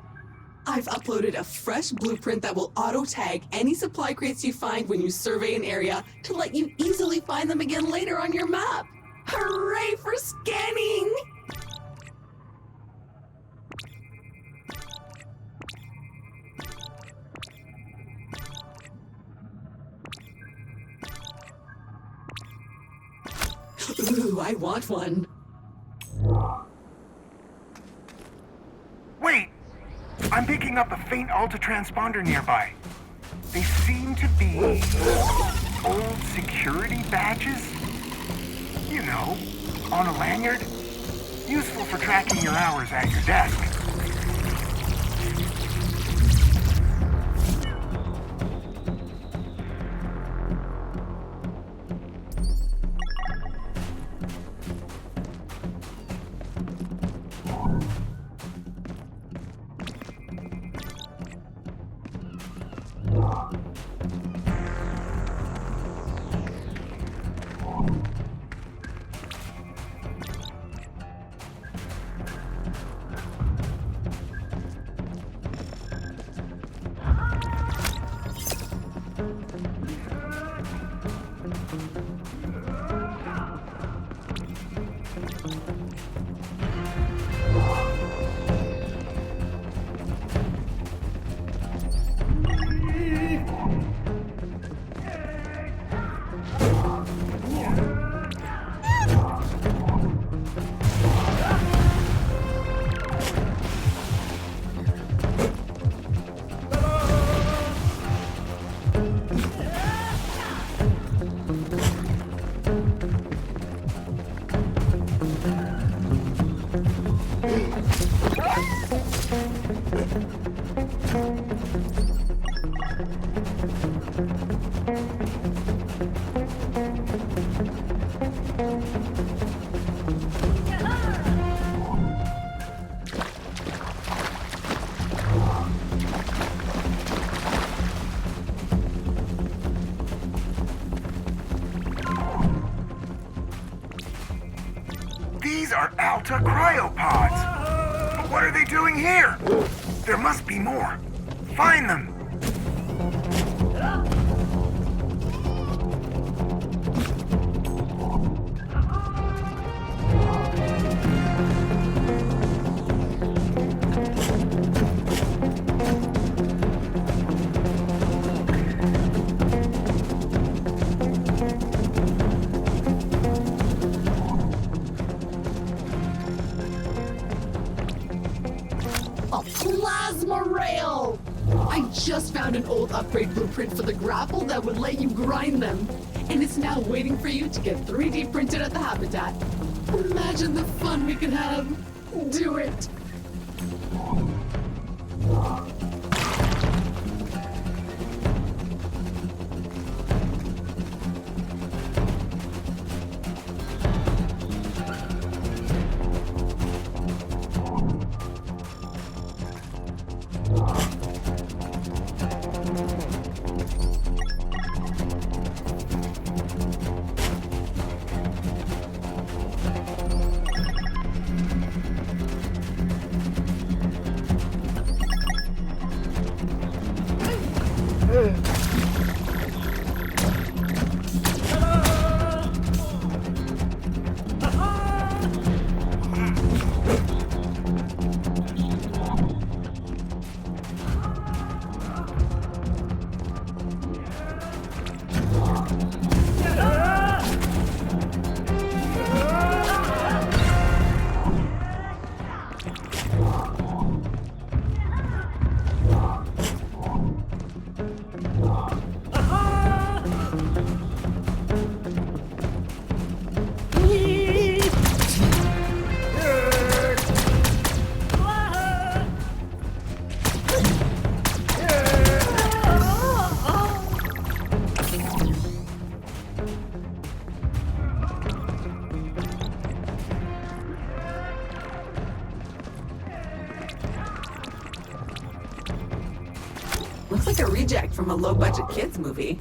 I've uploaded a fresh blueprint that will auto-tag any supply crates you find when you survey an area to let you easily find them again later on your map. Hooray for scanning! Ooh, I want one. Wait! I'm picking up a faint Alta transponder nearby. They seem to be old security badges? You know, on a lanyard. Useful for tracking your hours at your desk. These are Alta cryopods. But what are they doing here? There must be more. Find them. A plasma rail! I just found an old upgrade blueprint for the grapple that would let you grind them. And it's now waiting for you to get 3D printed at the habitat. Imagine the fun we could have. Do it! Looks like a reject from a low-budget kids movie.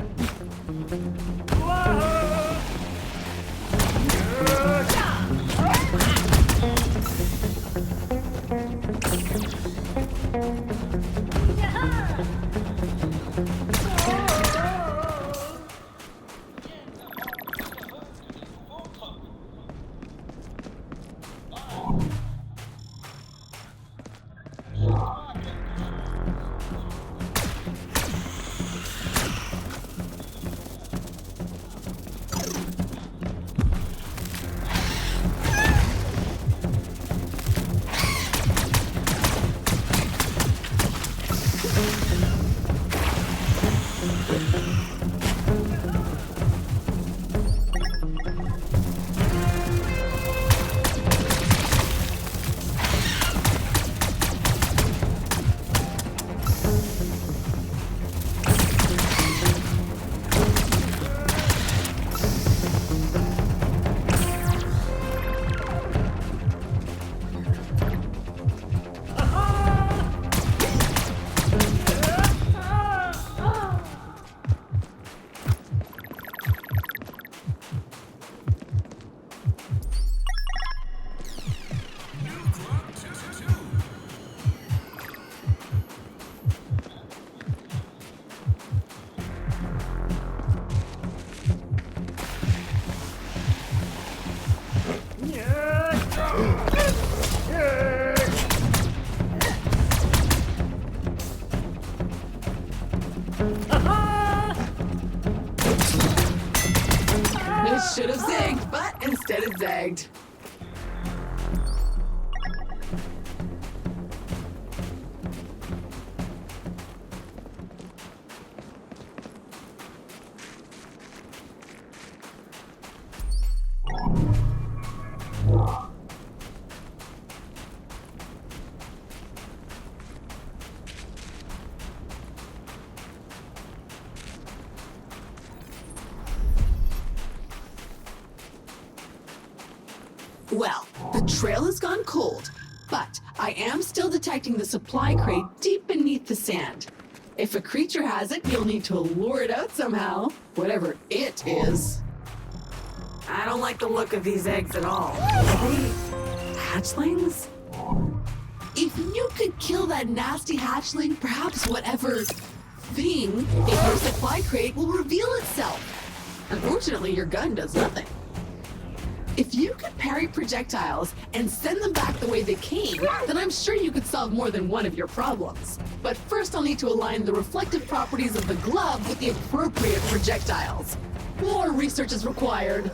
This should have zigged, but instead it zagged. Well, the trail has gone cold, but I am still detecting the supply crate deep beneath the sand. If a creature has it, you'll need to lure it out somehow, whatever it is. I don't don't like the look of these eggs at all. Are they hatchlings? If you could kill that nasty hatchling, perhaps whatever thing in your supply crate will reveal itself. Unfortunately, your gun does nothing. If you could parry projectiles and send them back the way they came, then I'm sure you could solve more than one of your problems. But first I'll need to align the reflective properties of the glove with the appropriate projectiles. More research is required.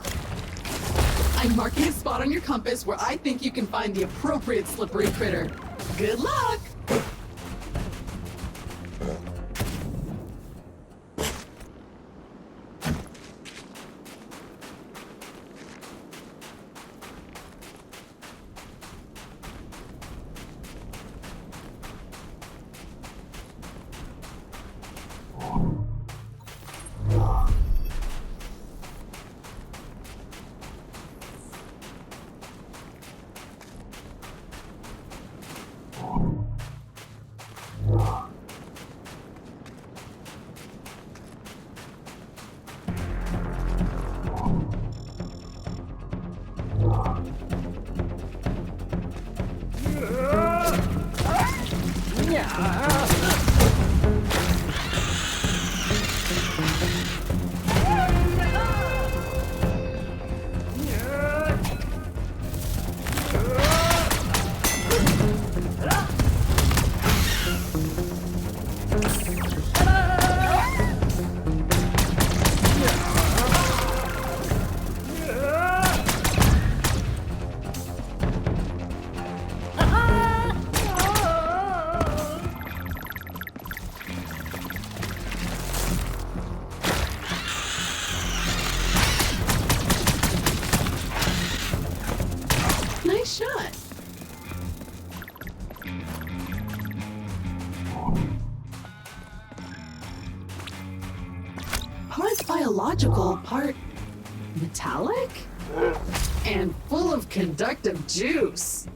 I'm marking a spot on your compass where I think you can find the appropriate slippery critter. Good luck! Nice shot. Part biological, part metallic, and full of conductive juice.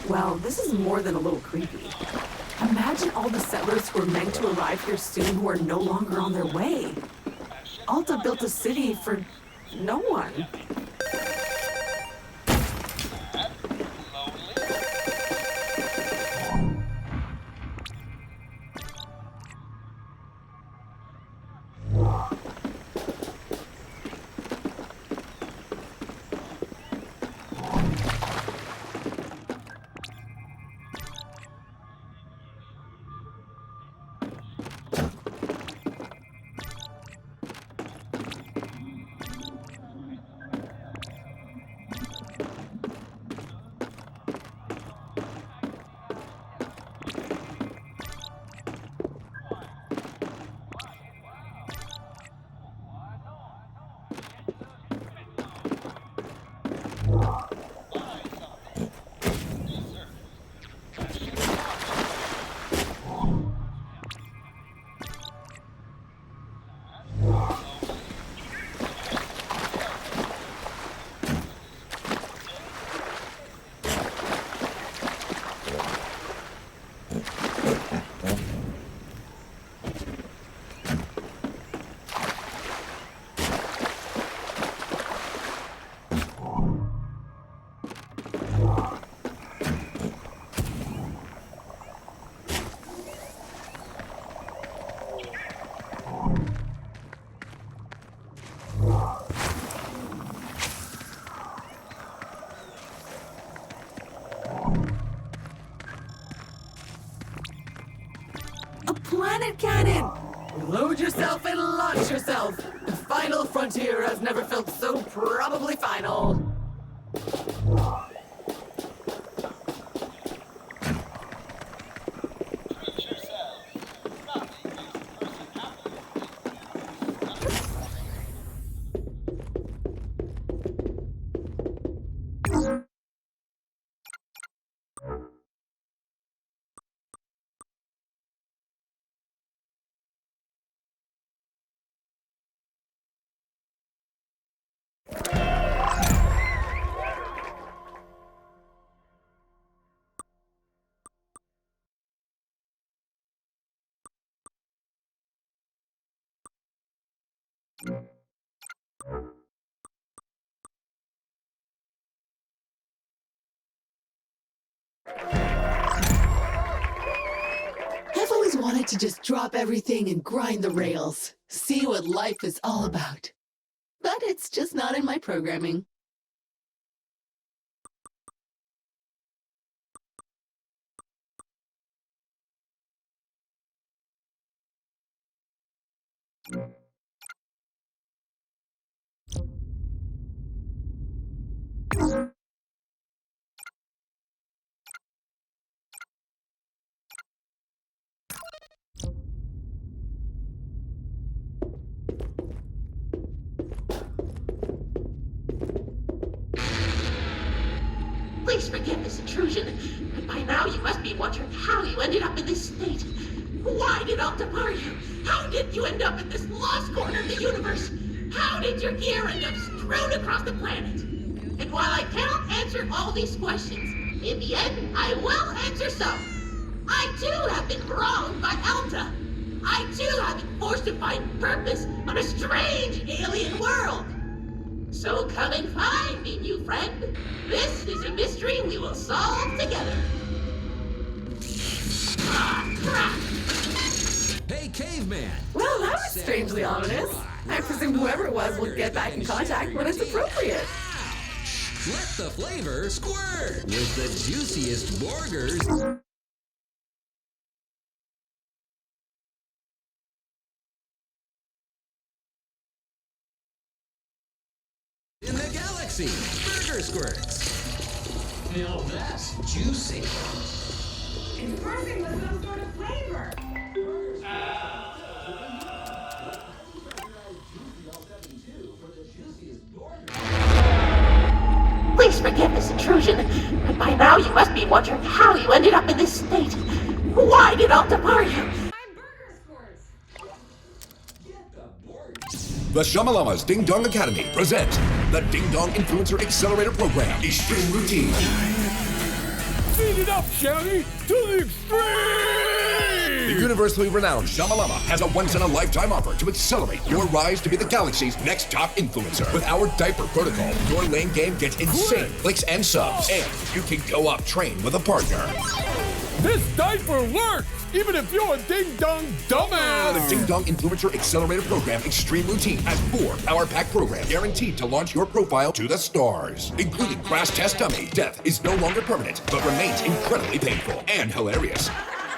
Well, this is more than a little creepy. Imagine all the settlers who are meant to arrive here soon who are no longer on their way. Alta built a city for no one. A planet cannon! Load yourself and launch yourself! The final frontier has never felt so probably final. I've always wanted to just drop everything and grind the rails, see what life is all about. But it's just not in my programming. Please forgive this intrusion, but by now you must be wondering how you ended up in this state. Why did Alta bar you? How did you end up in this lost corner of the universe? How did your gear end up strewn across the planet? And while I cannot answer all these questions, in the end, I will answer some. I too have been wronged by Alta. I too have been forced to find purpose on a strange alien world. So come and find me, new friend. This is a mystery we will solve together. Ah, crap! Hey, caveman! Well, that was strangely ominous. I presume whoever it was will get back in contact when it's appropriate. Let the flavor squirt with the juiciest burgers in the galaxy. Burger Squirts. Now that's juicy. It's bursting with some sort of flavor. Please forgive this intrusion, but by now you must be wondering how you ended up in this state. Why did Alta bar you? The Shamalama's Ding Dong Academy presents the Ding Dong Influencer Accelerator Program, Extreme Routine. Speed it up, Shelly, to the extreme! The universally renowned Shamalama has a once-in-a-lifetime offer to accelerate your rise to be the galaxy's next top influencer. With our diaper protocol, your lane game gets insane clicks and subs, and you can go up train with a partner. This diaper works, even if you're a ding-dong dumbass! The Ding Dong Influencer Accelerator Program Extreme Routine has 4 power-packed programs guaranteed to launch your profile to the stars, including crash test dummy. Death is no longer permanent, but remains incredibly painful and hilarious.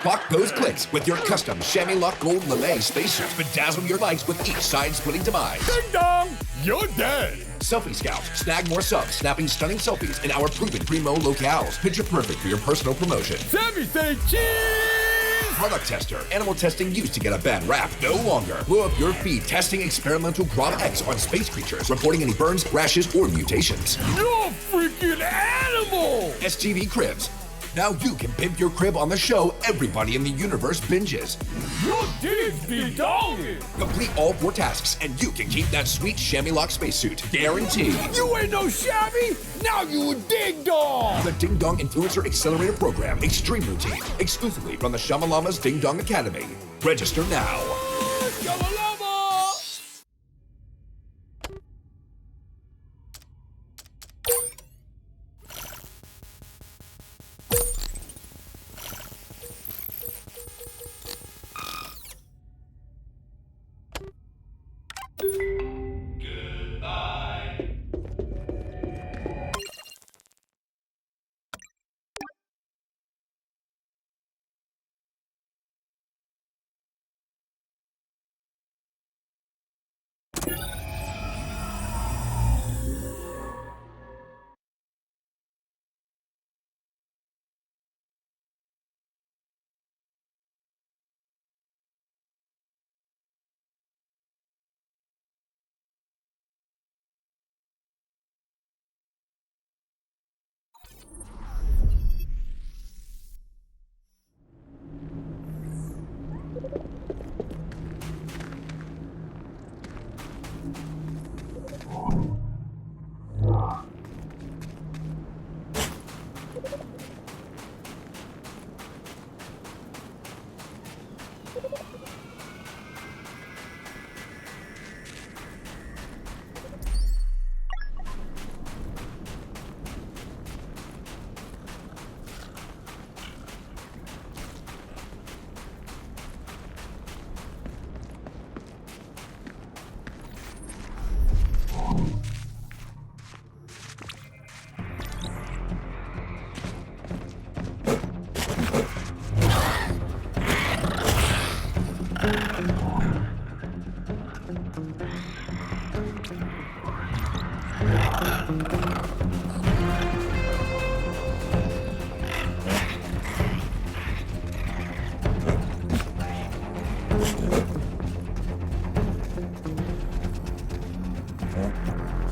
Clock those clicks with your custom Chamois Lock Gold LeMay spacesuit. Bedazzle your likes with each side-splitting demise. Ding dong, you're dead. Selfie Scout. Snag more subs, snapping stunning selfies in our proven primo locales. Picture perfect for your personal promotion. Sammy say cheese! Product Tester. Animal testing used to get a bad rap. No longer. Blow up your feed testing experimental Grom X on space creatures, reporting any burns, rashes, or mutations. You're a freaking animal! STV Cribs. Now you can pimp your crib on the show everybody in the universe binges. Your digs be dogging! Complete all 4 tasks, and you can keep that sweet chamois lock spacesuit. Guaranteed. You ain't no shabby! Now you a ding dong! The Ding Dong Influencer Accelerator Program, Extreme Routine, exclusively from the Shamalama's Ding Dong Academy. Register now.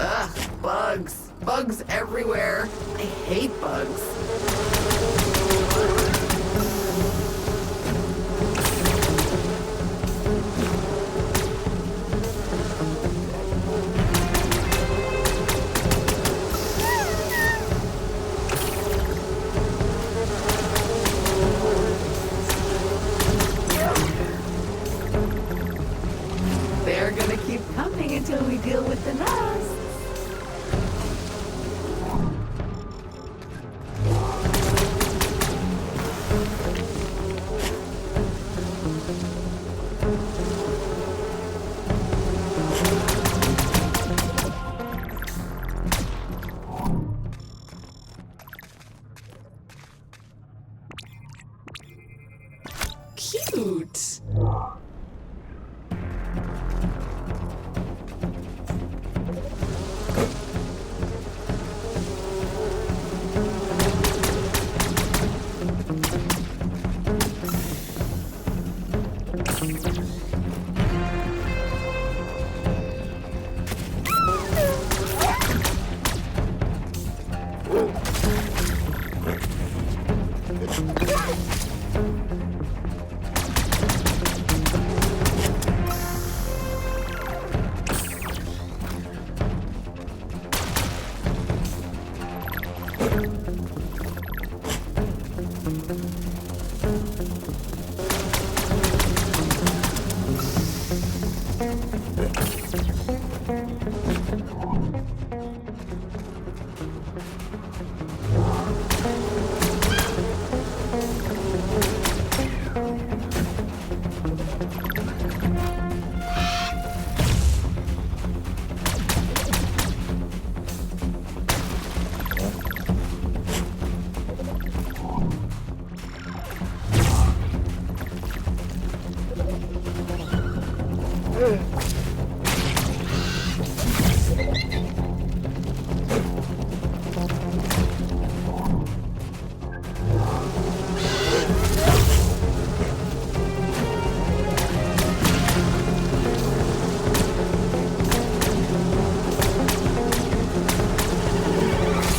Ugh, bugs. Bugs everywhere. I hate bugs. They're gonna keep coming until we deal with the nests. Cute.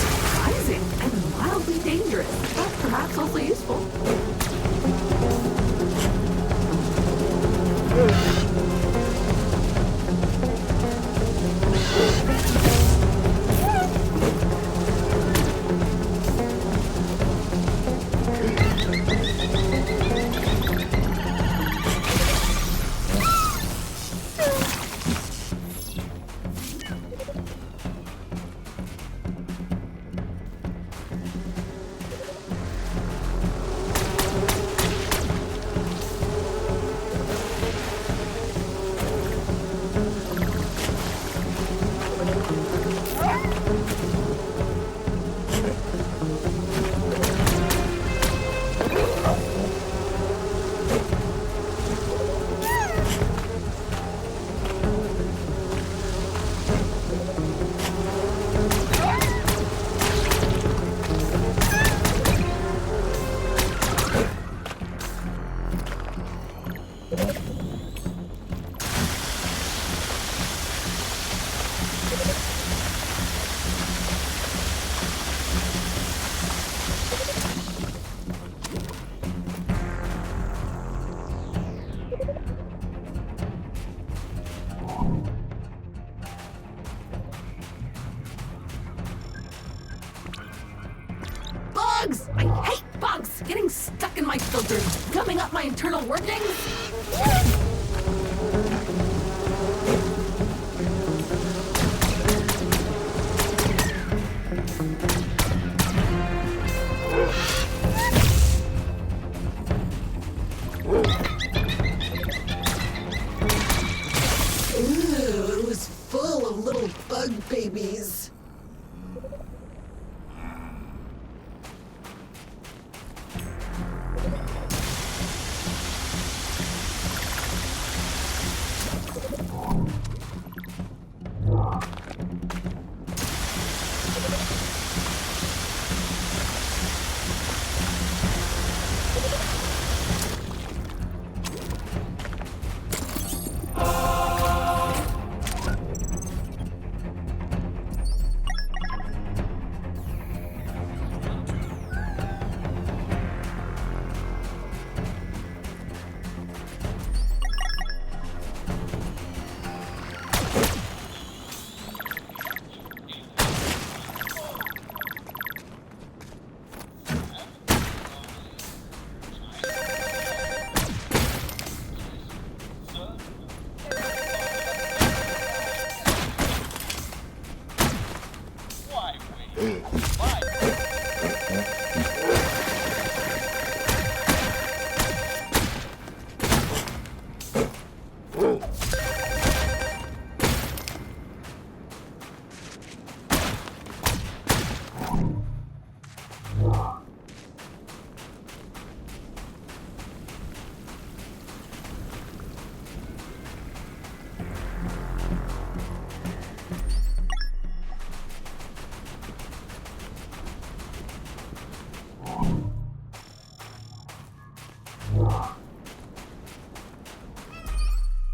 Surprising and wildly dangerous, but perhaps also useful. Bugs! I hate bugs! Getting stuck in my filters, gumming up my internal workings. Ooh, it was full of little bug babies.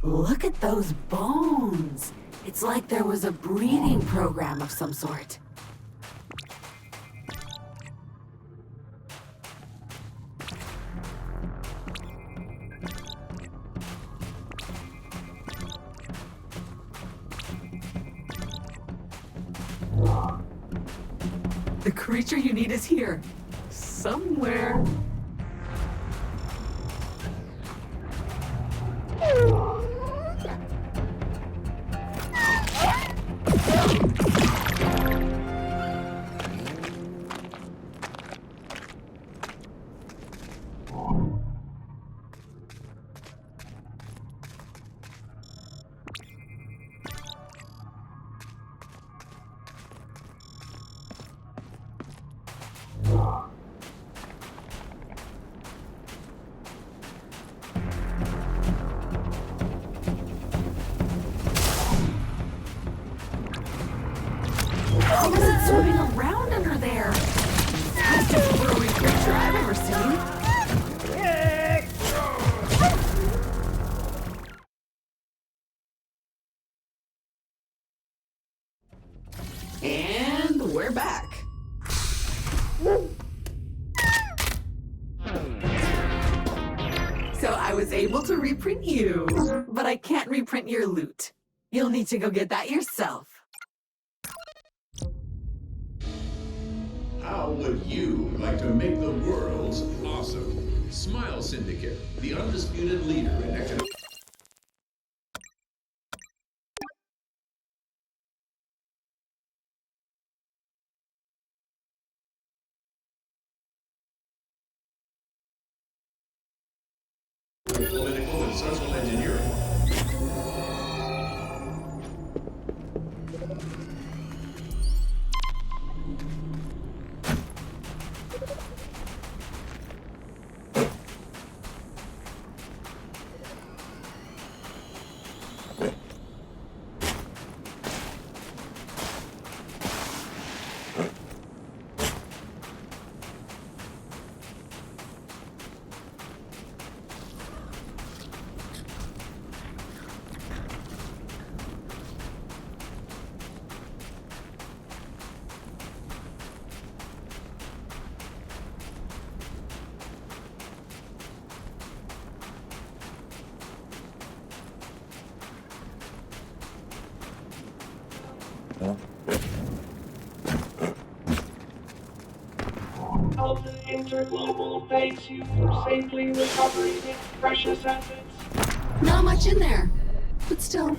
Look at those bones. It's like there was a breeding program of some sort. The creature you need is here. Somewhere. How is it swimming around under there? Fastest burrowing creature I've ever seen. And we're back. So I was able to reprint you, but I can't reprint your loot. You'll need to go get that yourself. How would you like to make the world's awesome? Smile Syndicate, the undisputed leader in economic. Political and social engineering. Alta Interglobal thanks you for safely recovering its precious assets. Not much in there, but still.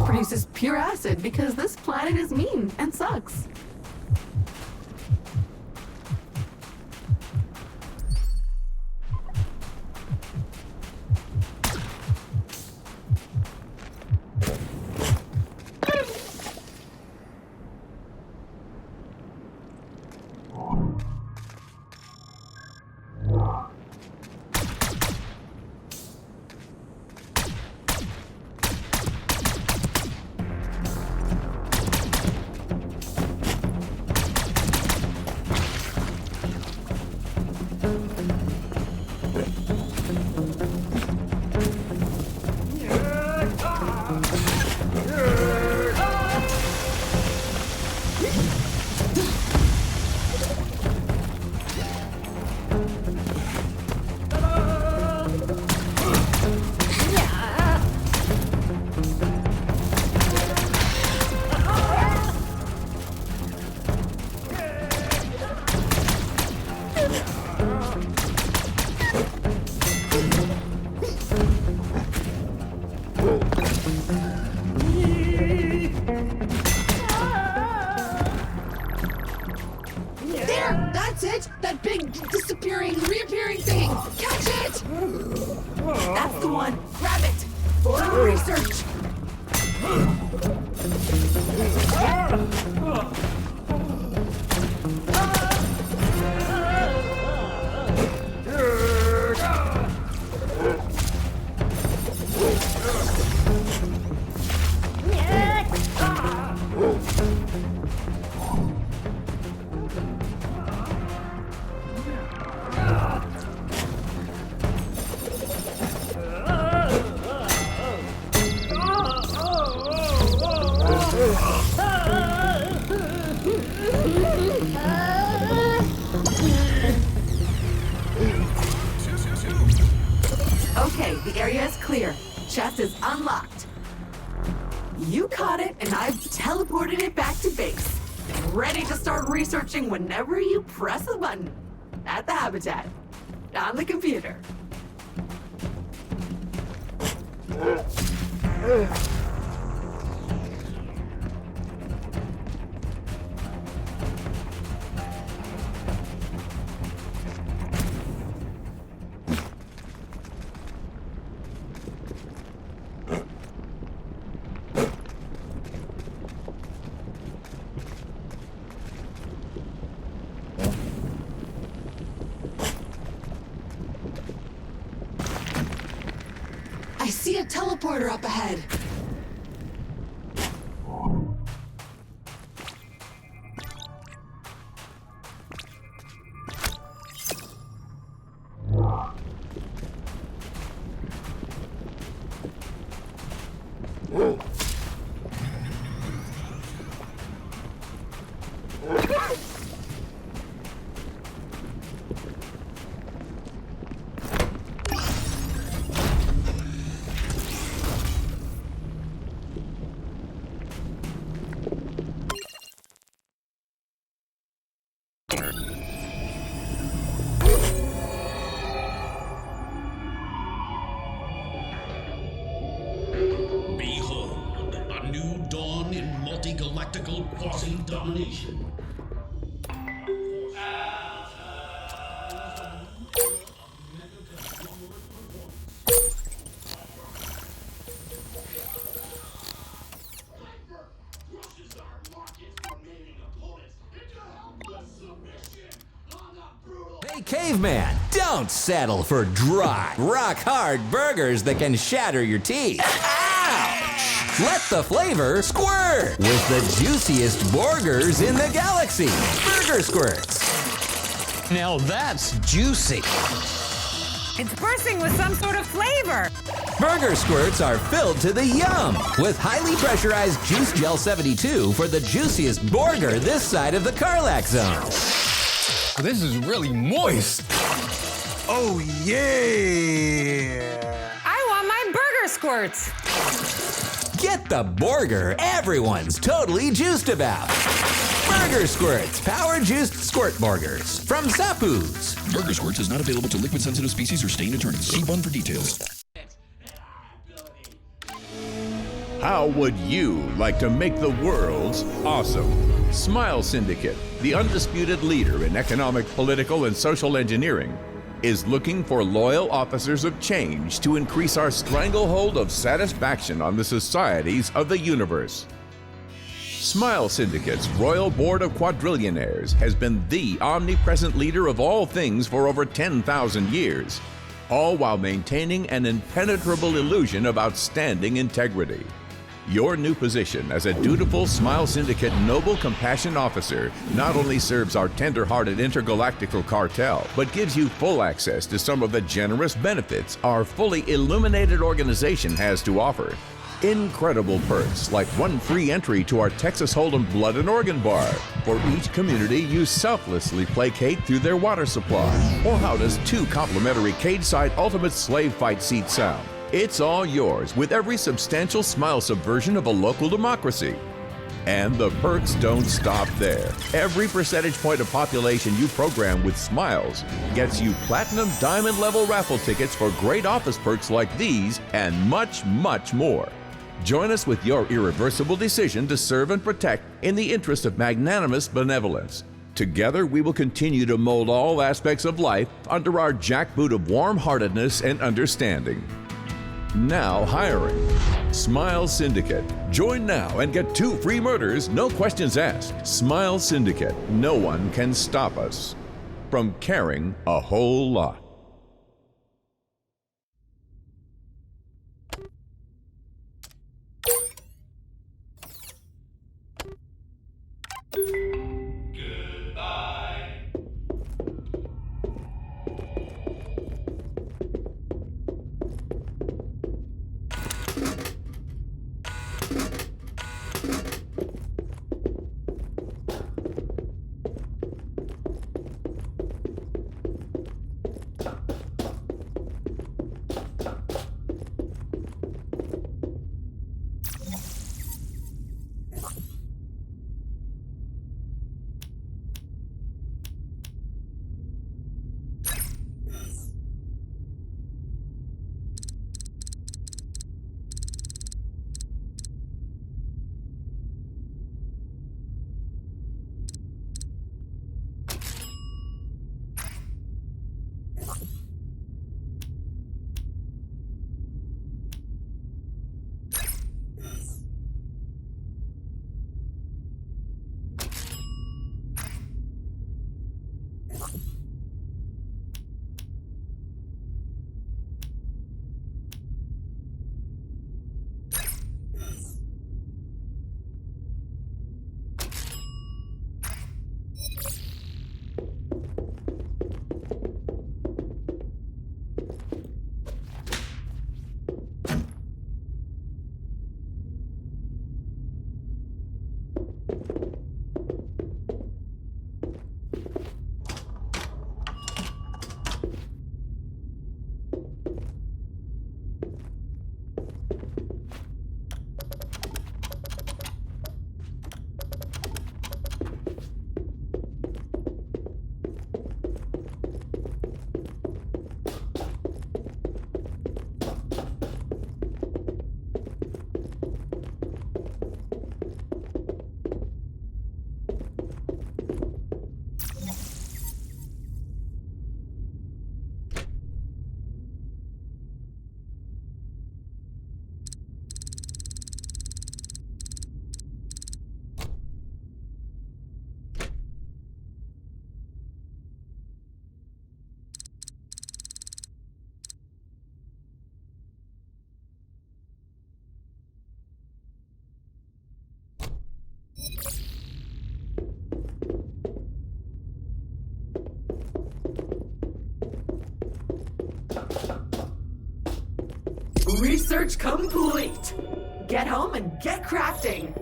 produces pure acid because this planet is mean and sucks. There! That's it! That big, disappearing, reappearing thing! Catch it! That's the one! Grab it! For our research! Okay, the area is clear. Chest is unlocked. You caught it, and I've teleported it back to base. Ready to start researching whenever you press a button. At the habitat. On the computer. I see a teleporter up ahead. Behold, a new dawn in multi-galactical quasi-domination. Hey, caveman, don't settle for dry, rock-hard burgers that can shatter your teeth. Ouch! Let the flavor squirt with the juiciest burgers in the galaxy. Burger Squirts. Now that's juicy. It's bursting with some sort of flavor. Burger Squirts are filled to the yum with highly pressurized Juice Gel 72 for the juiciest burger this side of the Karlak zone. This is really moist. Oh, yeah. I want my Burger Squirts. Get the burger everyone's totally juiced about. Burger Squirts, power juiced squirt burgers from Zappos. Burger Squirts is not available to liquid-sensitive species or stain attorneys. See one for details. How would you like to make the world's awesome? Smile Syndicate, the undisputed leader in economic, political, and social engineering, is looking for loyal officers of change to increase our stranglehold of satisfaction on the societies of the universe. Smile Syndicate's Royal Board of Quadrillionaires has been the omnipresent leader of all things for over 10,000 years, all while maintaining an impenetrable illusion of outstanding integrity. Your new position as a dutiful Smile Syndicate Noble Compassion Officer not only serves our tender-hearted intergalactical cartel, but gives you full access to some of the generous benefits our fully illuminated organization has to offer. Incredible perks like 1 free entry to our Texas Hold'em Blood and Organ Bar. For each community you selflessly placate through their water supply. Or how does 2 complimentary cage-side ultimate slave fight seats sound? It's all yours with every substantial Smile subversion of a local democracy. And the perks don't stop there. Every percentage point of population you program with Smiles gets you platinum diamond level raffle tickets for great office perks like these and much, much more. Join us with your irreversible decision to serve and protect in the interest of magnanimous benevolence. Together, we will continue to mold all aspects of life under our jackboot of warm-heartedness and understanding. Now hiring. Smile Syndicate. Join now and get 2 free murders, no questions asked. Smile Syndicate. No one can stop us from caring a whole lot. Research complete. Get home and get crafting.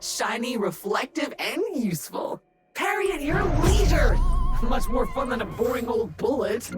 Shiny, reflective, and useful. Parry at your leisure. Much more fun than a boring old bullet.